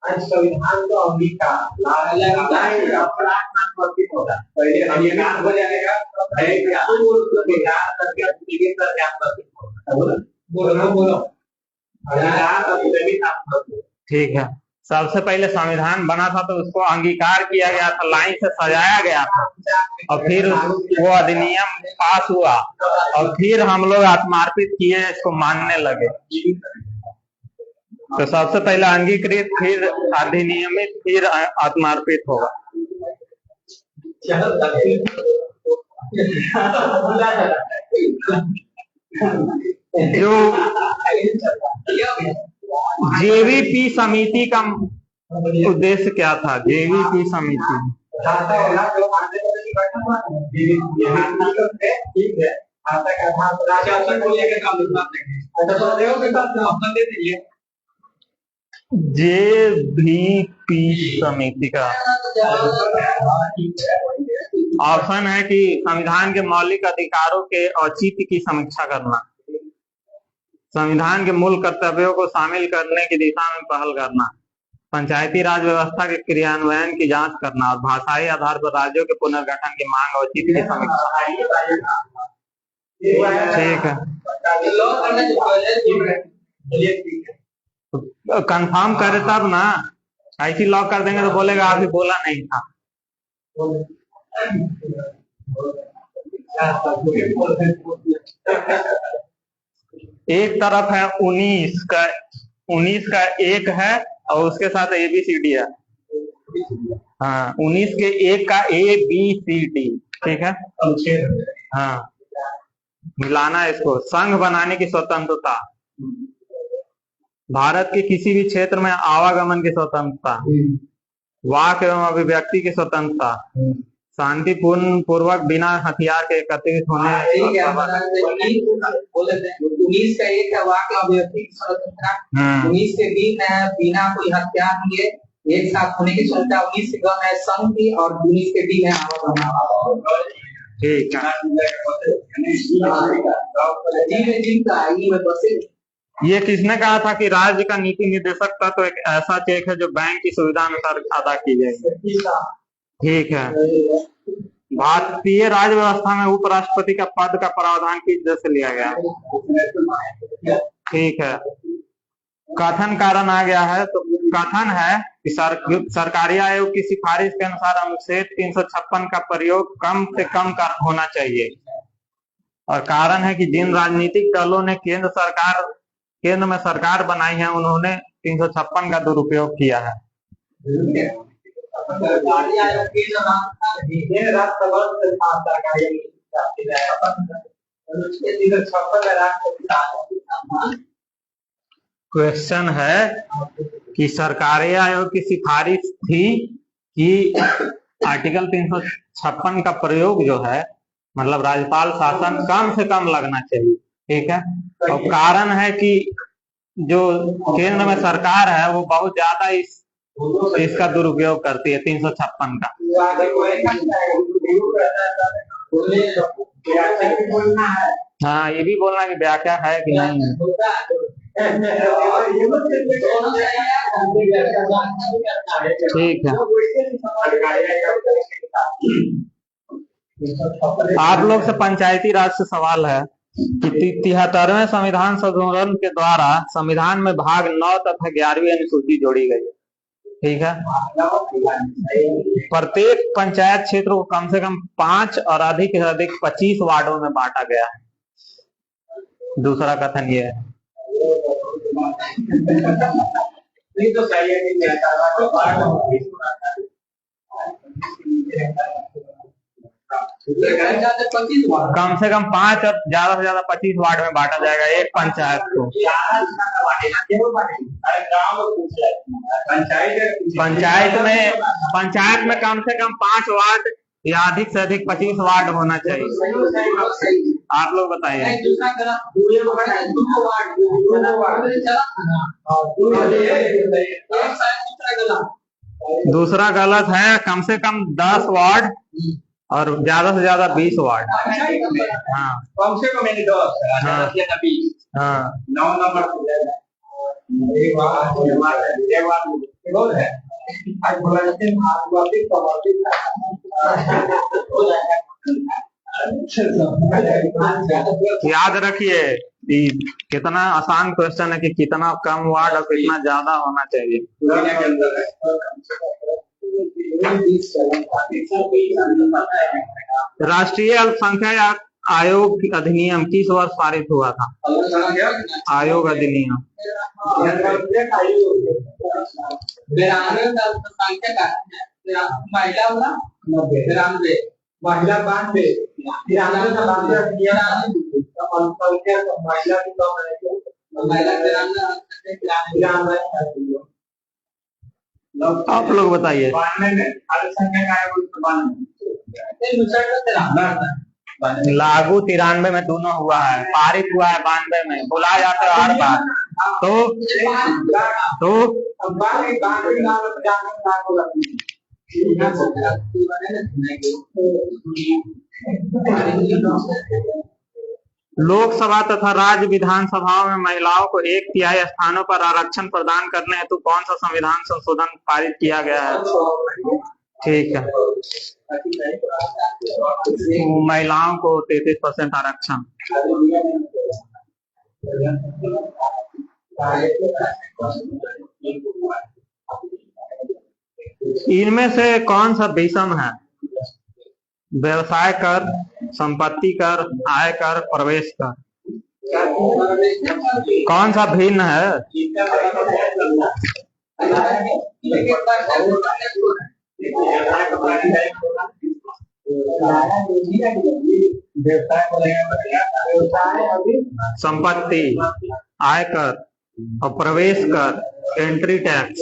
संविधान का अंगीकार होगा। पहले अंगीकार हो जाएगा, ठीक है। सबसे पहले संविधान बना था तो उसको अंगीकार किया गया था, लाइन से सजाया गया था और फिर वो अधिनियम पास हुआ और फिर हम लोग आत्मार्पित किए, इसको मानने लगे। तो सबसे पहले अंगीकृत फिर अधिनियमित फिर आत्मार्पित होगा। जो जेवीपी समिति का उद्देश्य क्या था? जेवीपी समिति जेवीपी समिति का ऑप्शन है कि संविधान के मौलिक अधिकारों के औचित्य की समीक्षा करना, संविधान के मूल कर्तव्यों को शामिल करने की दिशा में पहल करना, पंचायती राज व्यवस्था के क्रियान्वयन की जांच करना और भाषाई आधार पर राज्यों के पुनर्गठन की मांग और औचित्य की समीक्षा। ठीक है, कंफर्म करे तब ना, ऐसी लॉक कर देंगे तो बोलेगा अभी बोला नहीं था। एक तरफ है 19 का एक है और उसके साथ ABCD है। हाँ, 19 के एक का ABCD, ठीक है। हाँ, मिलाना इसको। संघ बनाने की स्वतंत्रता, भारत के किसी भी क्षेत्र में आवागमन की स्वतंत्रता, वाक एवं अभिव्यक्ति की स्वतंत्रता, शांतिपूर्ण पूर्वक बिना हथियार के एकत्रित होने। 19 का एक है वाक अभिव्यक्ति की स्वतंत्रता, 19 के बी में है बिना कोई हथियार लिए एक साथ होने की स्वतंत्रता, 19 के ग में संघ की और 19 के डी में आवागमन। ठीक है, ये किसने कहा था कि राज्य का नीति निर्देशक तत्व एक ऐसा चेक है जो बैंक की सुविधा अनुसार अदा की जाएगी। ठीक है, भारतीय राज्य व्यवस्था में उपराष्ट्रपति का पद का प्रावधान किस वजह से लिया गया? ठीक है, कथन कारण आ गया है, तो कथन है कि सरकारी आयोग की सिफारिश के अनुसार अनुच्छेद 356 का प्रयोग कम से कम होना चाहिए, और कारण है कि जिन राजनीतिक दलों ने केंद्र में सरकार बनाई है उन्होंने 356 का दुरुपयोग किया है। क्वेश्चन है कि सरकारी आयोग की सिफारिश थी कि आर्टिकल 356 का प्रयोग जो है मतलब राज्यपाल शासन कम से कम लगना चाहिए। ठीक है, और कारण है कि जो केंद्र में सरकार है वो बहुत ज्यादा इसका दुरुपयोग करती है 356 का। हाँ, ये भी बोलना कि व्याख्या है कि नहीं है। ठीक है, आप लोग से पंचायती राज से सवाल है कि 73वें संविधान संशोधन के द्वारा संविधान में भाग 9 तथा 11वीं अनुसूची जोड़ी गई है। ठीक है, प्रत्येक पंचायत क्षेत्र को कम से कम 5 और अधिक से अधिक 25 वार्डों में बांटा गया है। दूसरा कथन ये है। कम से कम 5 और ज्यादा से ज्यादा 25 वार्ड में बांटा जाएगा एक पंचायत को। पंचायत में कम से कम 5 वार्ड या अधिक से अधिक 25 वार्ड होना चाहिए। आप लोग बताइए। दूसरा गलत है, कम से कम 10 वार्ड और ज्यादा से ज्यादा 20 वार्ड। हाँ, कम से कम 10। हाँ, 9 नंबर याद रखिए कितना आसान क्वेश्चन है कि कितना कम वार्ड और कितना ज्यादा होना चाहिए। राष्ट्रीय अल्पसंख्यक आयोग अधिनियम किस वर्ष पारित हुआ था? आयोग अधिनियम 92 महिला 92 तिरानवे का बात किया महिला की कम है महिला तिरानवे आप लोग बताइए। 92 में अल्पसंख्यक आयोग लागू 93 में दोनों हुआ है, पारित हुआ है 92 में, बुलाया जाता है हर बार। तो लोकसभा तथा राज्य विधानसभाओं में महिलाओं को 1/3 स्थानों पर आरक्षण प्रदान करने हेतु कौन सा संविधान संशोधन पारित किया गया है? ठीक है, महिलाओं को 33% आरक्षण। इनमें से कौन सा विषम है? व्यवसाय कर, संपत्ति कर, आय कर, प्रवेश कर। कौन सा भिन्न है? संपत्ति, आयकर और प्रवेश कर, एंट्री टैक्स।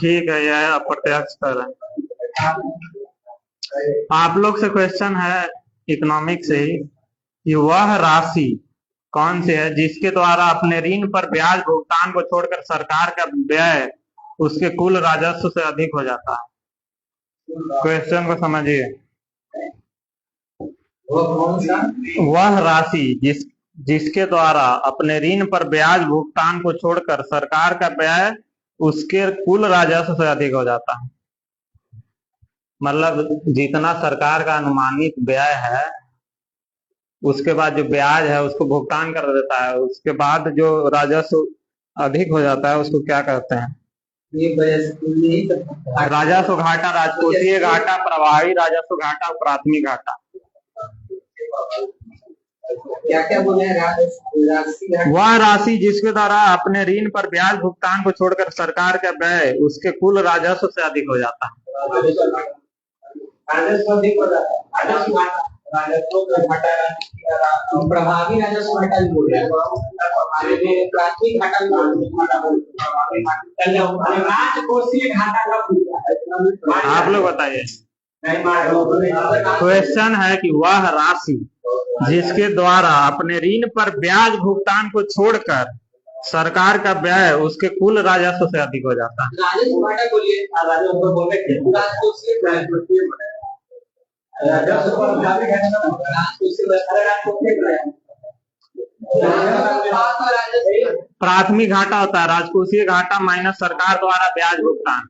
ठीक है, यह अप्रत्यक्ष कर है। आप लोग से क्वेश्चन है इकोनॉमिक से ही कि वह राशि कौन सी है जिसके द्वारा अपने ऋण पर ब्याज भुगतान को छोड़कर सरकार का व्यय उसके कुल राजस्व से अधिक हो जाता है। क्वेश्चन को समझिए। वह राशि जिसके द्वारा अपने ऋण पर ब्याज भुगतान को छोड़कर सरकार का व्यय उसके कुल राजस्व से अधिक हो जाता है। मतलब जितना सरकार का अनुमानित व्यय है उसके बाद जो ब्याज है उसको भुगतान कर देता है, उसके बाद जो राजस्व अधिक हो जाता है उसको क्या कहते हैं? राजस्व घाटा, राजकोषीय घाटा, प्रभावी राजस्व घाटा, प्राथमिक घाटा। क्या बोले? वह राशि जिसके द्वारा अपने ऋण पर ब्याज भुगतान को छोड़कर सरकार का व्यय उसके कुल राजस्व से अधिक हो जाता है। प्रभावी राजस्व घाटा भी बोल रहे हैं, प्राथमिक घाटा भी बोल रहे हैं, राजकोषीय घाटा का। आप लोग बताइए। क्वेश्चन है कि वह राशि जिसके द्वारा अपने ऋण पर ब्याज भुगतान को छोड़कर सरकार का व्यय उसके कुल राजस्व से अधिक हो जाता है। राजस्व घाटा बोलिए, प्राथमिक घाटा होता है राजकोषीय घाटा माइनस सरकार द्वारा ब्याज भुगतान।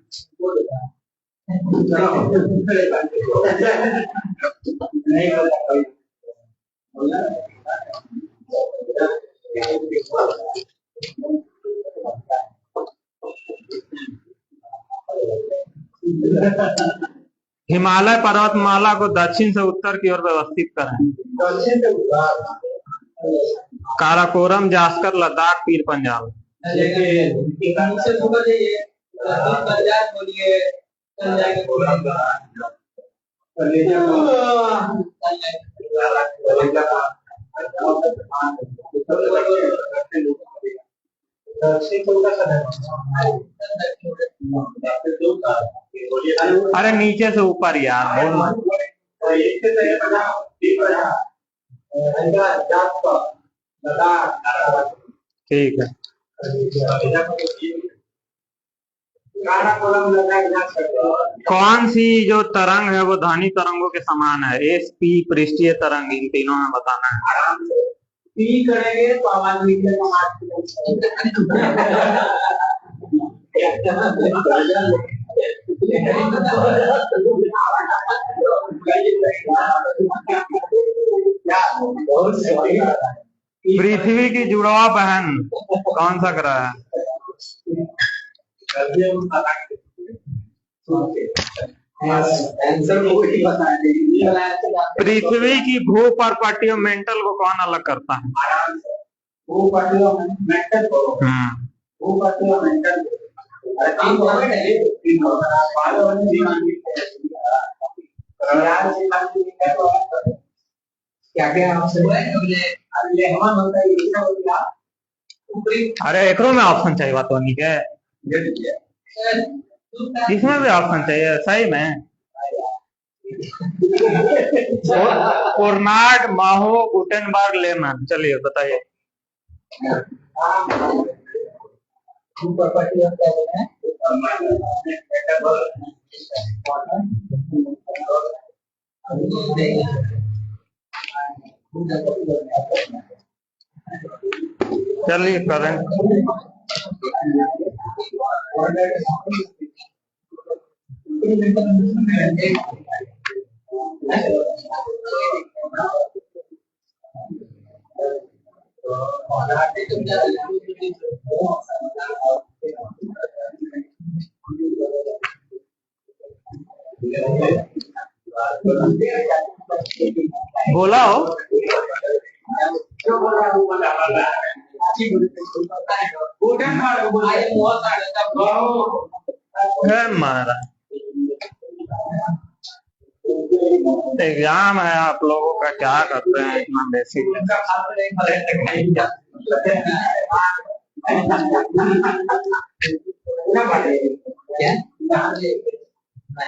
हिमालय पर्वतमाला को दक्षिण से उत्तर की ओर व्यवस्थित करें। काराकोरम, जास्कर, लद्दाख, पीर पंजाल। अरे नीचे से ऊपर यार बोल। ठीक है। कौन सी जो तरंग है वो ध्वनि तरंगों के समान है? एस, पी, पृष्ठीय तरंग, इन तीनों में बताना है। पी करेंगे तो आवाज निकलेगा। बहुत सही बात है। पृथ्वी की जुड़वा बहन कौन सा ग्रह है? आंसर वो ही बता देंगे। पृथ्वी की भूपर्पटीय मेंटल को कौन अलग करता है? भूपर्टियोमेंटल को भूपर्टियोमेंटल अरे तीन वर्ड है तीन क्या क्या ऑप्शन है? अगले हम होता है ये क्या होता है? ऊपरी अरे एकरो में ऑप्शन चाहिए बात होनी के, इसमें भी ऑप्शन चाहिए सही में। कोर्नाड, माहो, गुटेनबर्ग, लेमन। चलिए बताइए। भूपर्टियों क्या होता है? चलिए करें। बोला हो है मारा। एग्जाम है आप लोगों का, क्या करते हैं इतना बेसिक।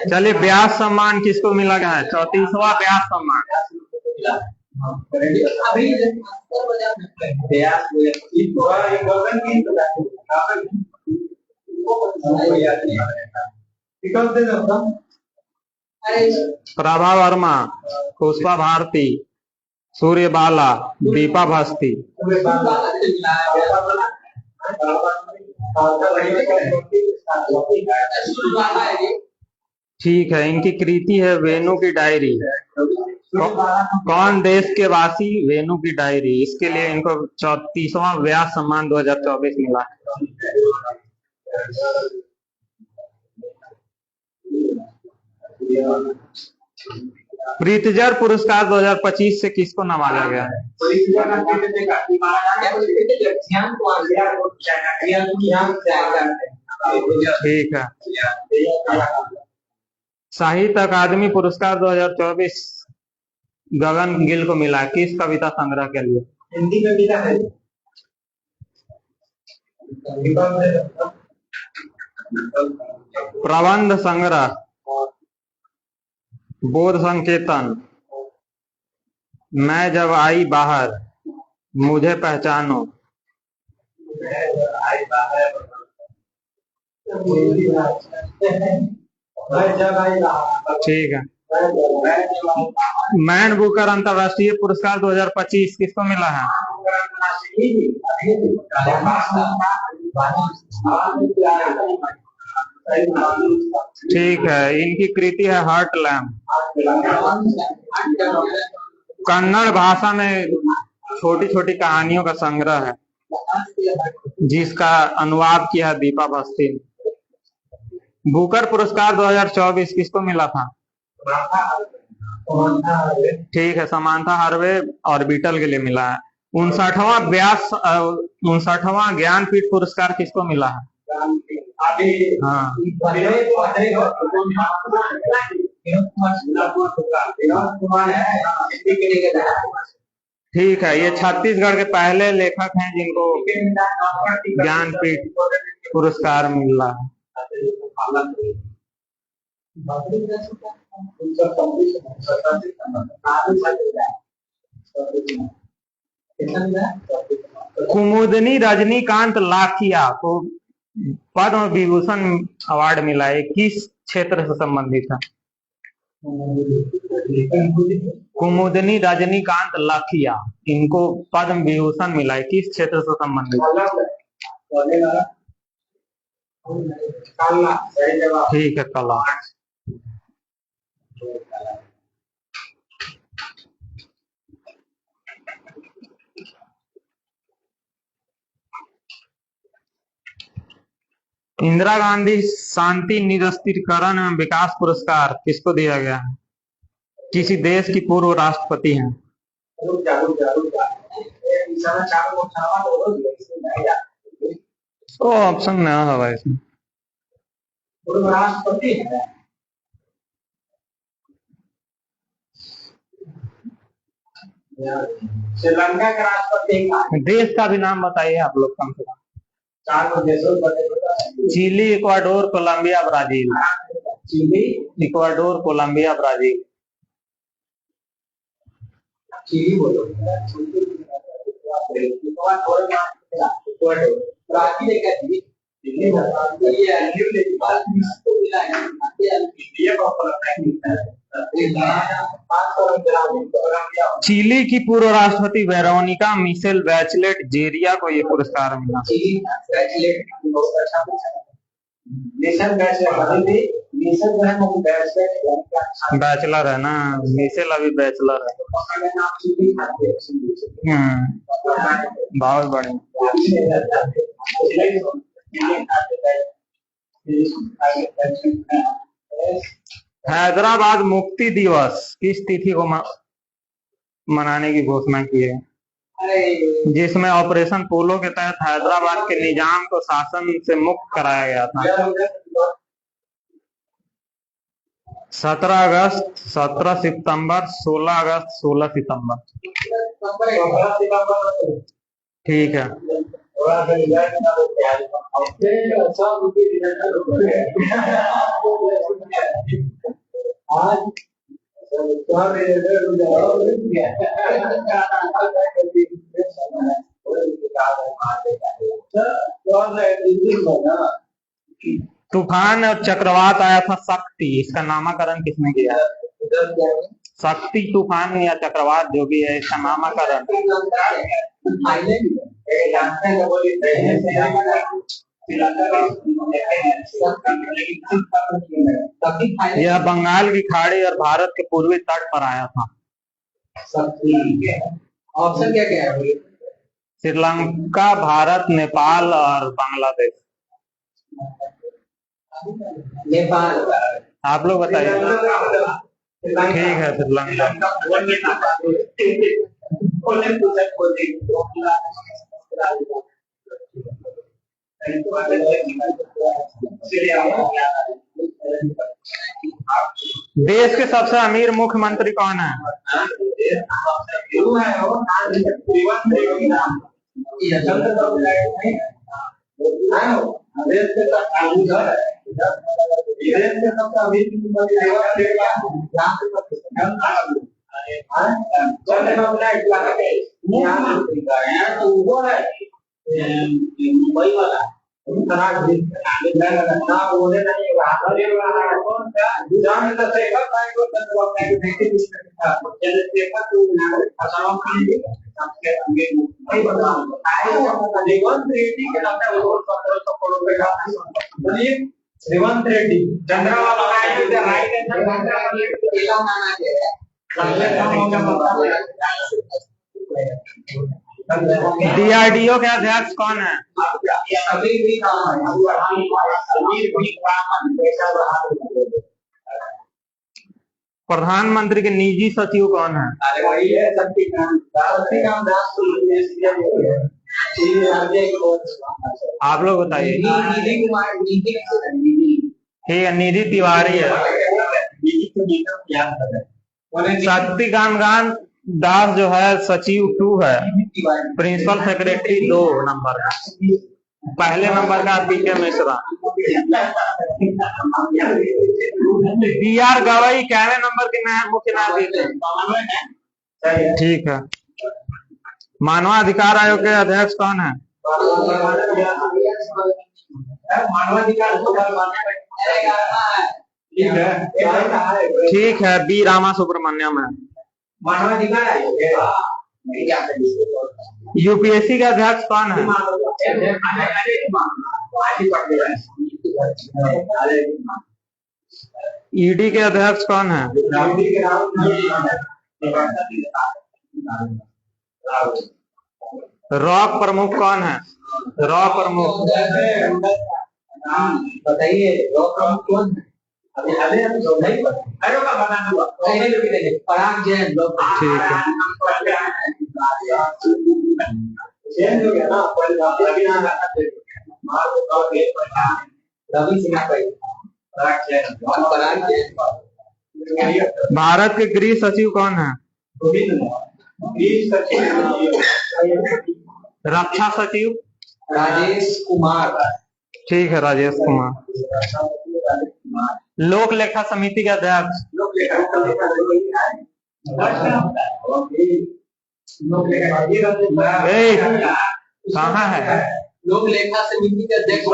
चलिए व्यास सम्मान किसको मिला गया है? 34वां व्यास सम्मान। प्रभा वर्मा, पुष्पा भारती, सूर्य बाला, दीपा भास्ती। ठीक है, इनकी कृति है वेणु की डायरी। कौन देश के वासी? वेणु की डायरी। इसके लिए इनको 34वां व्यास सम्मान 2024 मिला। प्रीतजर पुरस्कार 2025 से किसको नवाजा गया है? ठीक है। साहित्य अकादमी पुरस्कार 2024 गगन गिल को मिला, किस कविता संग्रह के लिए? हिंदी कविता है। प्रबंध संग्रह, बोध संकेतन, मैं जब आई बाहर, मुझे पहचानो। ठीक है। मैन बुकर अंतरराष्ट्रीय पुरस्कार 2025 किसको मिला है? ठीक है, इनकी कृति है हार्ट लैम्प। कन्नड़ भाषा में छोटी छोटी कहानियों का संग्रह है जिसका अनुवाद किया है दीपा भास्ती ने। बुकर पुरस्कार 2024 किसको मिला था? ठीक है, समांथा हार्वे ऑर्बिटल के लिए मिला है। 59वां ज्ञानपीठ पुरस्कार किसको मिला है? हाँ ठीक है, ये छत्तीसगढ़ के पहले लेखक हैं जिनको ज्ञानपीठ पुरस्कार मिला है। कुमुदनी रजनीकांत लाखिया को पद्म विभूषण अवार्ड मिला है, किस क्षेत्र से संबंधित है? कुमुदनी रजनीकांत लाखिया, इनको पद्म विभूषण मिला है, किस क्षेत्र से संबंधित? ठीक है, कला। इंदिरा गांधी शांति निरस्त्रीकरण एवं विकास पुरस्कार किसको दिया गया है? किसी देश की पूर्व राष्ट्रपति हैं। ओ ऑप्शन न होगा इसमें। पूर्व राष्ट्रपति है। श्रीलंका का राष्ट्रपति। देश का भी नाम बताइए आप लोग कम से कम। 4 देशों। Chile, Ecuador, Colombia, Brazil. Chile, Ecuador, Colombia, Brazil. Chile बोलो। ब्राजील क्या थी? चिली की पूर्व राष्ट्रपति वेरोनिका मिशेल बैचलेट जेरिया को ये पुरस्कार मिला। बैचलर है ना, मिशेल अभी बैचलर है। बहुत बढ़िया। हैदराबाद मुक्ति दिवस किस तिथि को मनाने की घोषणा की है? जिसमें ऑपरेशन पोलो के तहत हैदराबाद के निजाम को शासन से मुक्त कराया गया था। 17 अगस्त, 17 सितंबर, 16 अगस्त, 16 सितंबर। ठीक है। तूफान और चक्रवात आया था शक्ति, इसका नामकरण किसने किया? शक्ति तूफान या चक्रवात जो भी है, इसका नामकरण यह बंगाल की खाड़ी और भारत के पूर्वी तट पर आया था। ऑप्शन क्या क्या है? श्रीलंका, भारत, नेपाल और बांग्लादेश। नेपाल। आप लोग बताइए। ठीक है, श्रीलंका। देश के सबसे अमीर मुख्यमंत्री कौन है? मुंबई वाला रेवंत रेड्डी डीआरडीओ के अध्यक्ष कौन है? प्रधानमंत्री के निजी सचिव कौन है? आप लोग बताइए। ठीक है, निधि तिवारी है। शक्तिकांत दास जो है सचिव 2 है, प्रिंसिपल सेक्रेटरी 2 नंबर का, पहले नंबर का पीके मिश्रा। बीआर गवई कैवे नंबर के मुख्य न्यायाधीश है। ठीक है। मानवाधिकार आयोग के अध्यक्ष कौन है? ठीक है, बी रामा सुब्रमण्यम है। यूपीएससी के अध्यक्ष कौन है? ईडी के अध्यक्ष कौन है? रॉ प्रमुख कौन है? रॉ प्रमुख बताइए लॉ प्रमुख कौन है? अभी हाल ही में तो नहीं पता। अरे का बना हुआ नहीं पराग जैन लॉ ठीक है। चेंज हो गया ना रवि नाम रवि सिन्हा पराग जैन भारत के गृह सचिव कौन है? रक्षा सचिव राजेश कुमार। ठीक है, राजेश कुमार। लोक लेखा समिति के अध्यक्ष कहाँ है? लोक लेखा समिति के अध्यक्ष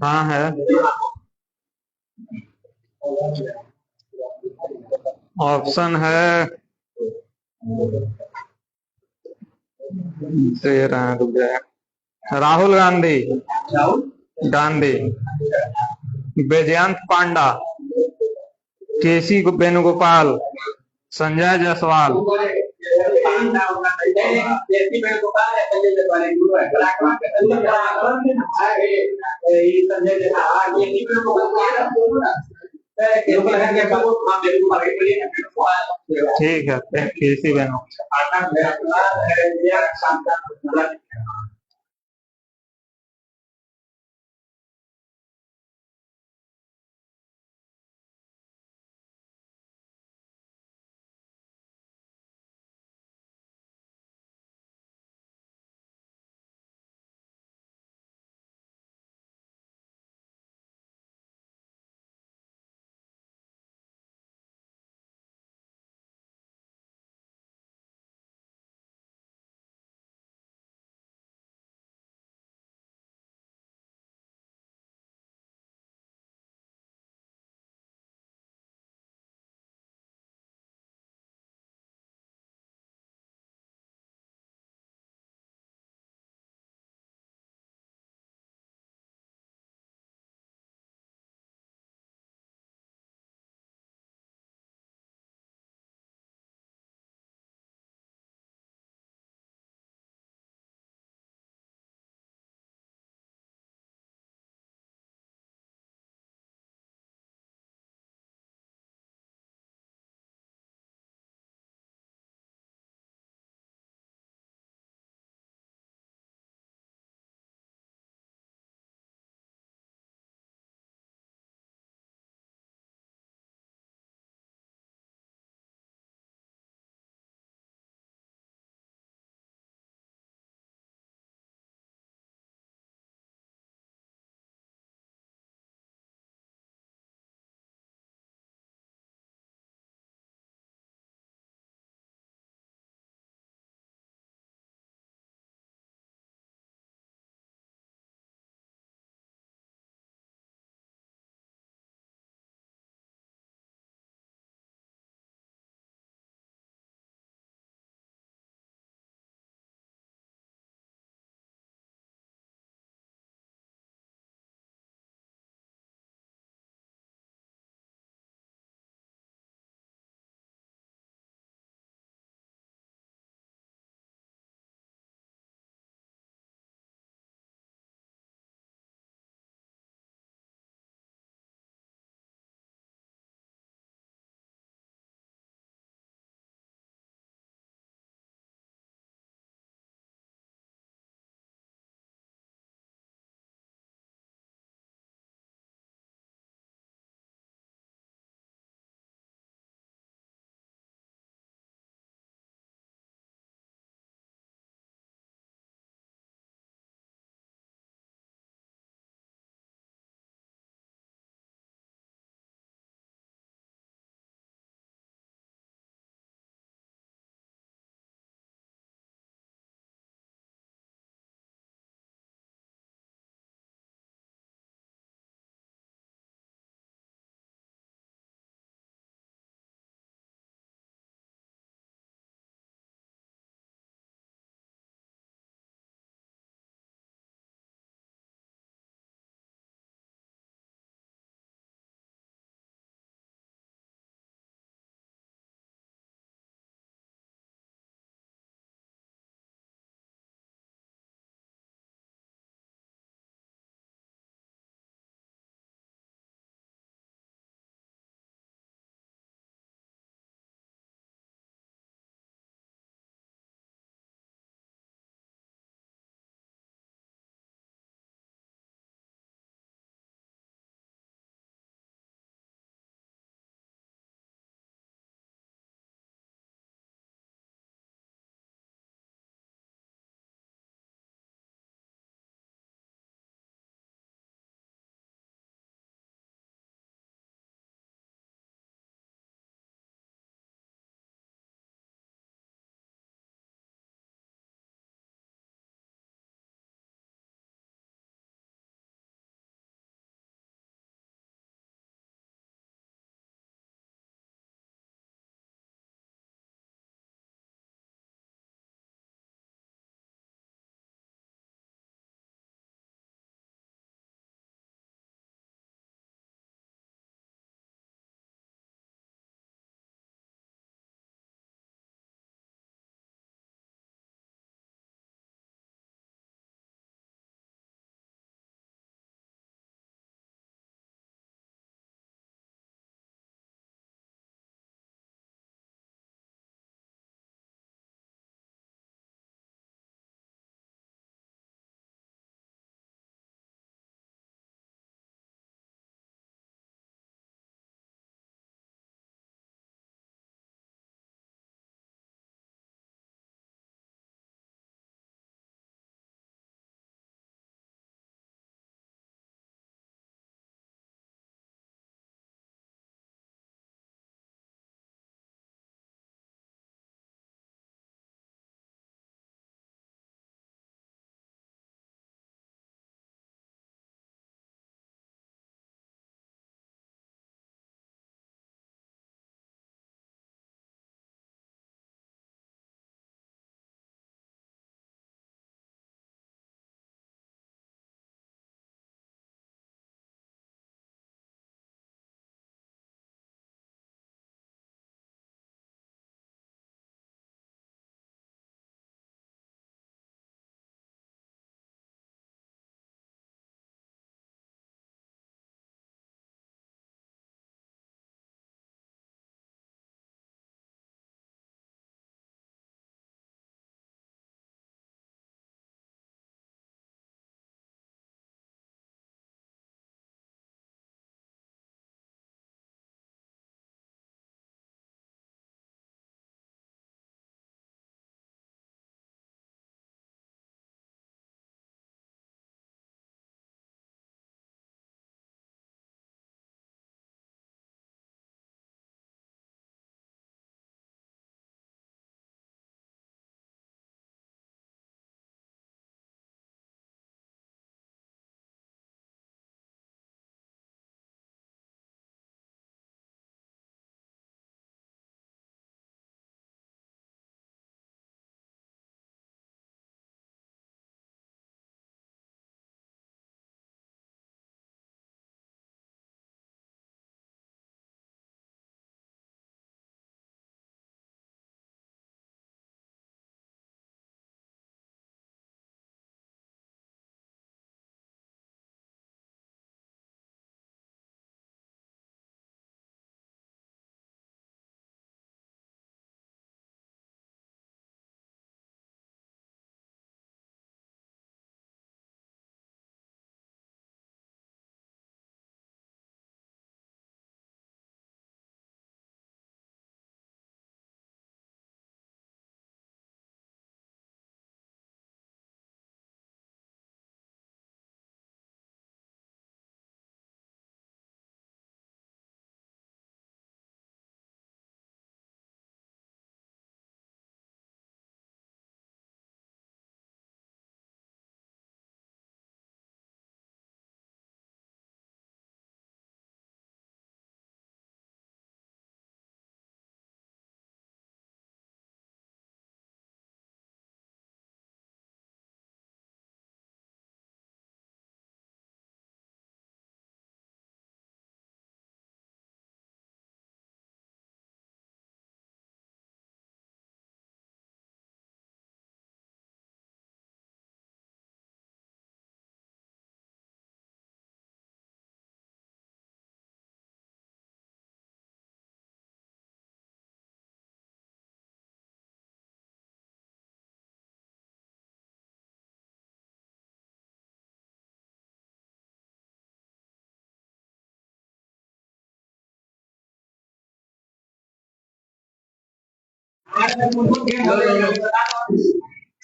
हाँ है। ऑप्शन है, दे रहे हैं, रुक जाए। राहुल गांधी, बैजयंत पांडा, केसी वेणुगोपाल, संजय जायसवाल। ठीक है, केसी वेणुगोपाल।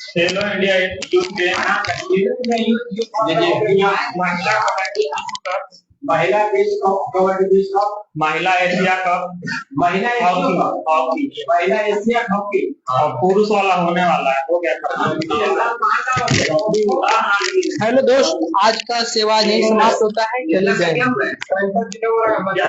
खेलो इंडिया यूथ गेम महिला विश्व कप, कबड्डी विश्व कप, महिला एशिया कप, महिला हॉकी हॉकी महिला एशिया हॉकी और पुरुष वाला होने वाला है, हो गया हेलो दोस्त, आज का सेवा यही समाप्त होता है। चलिए जय हिंद।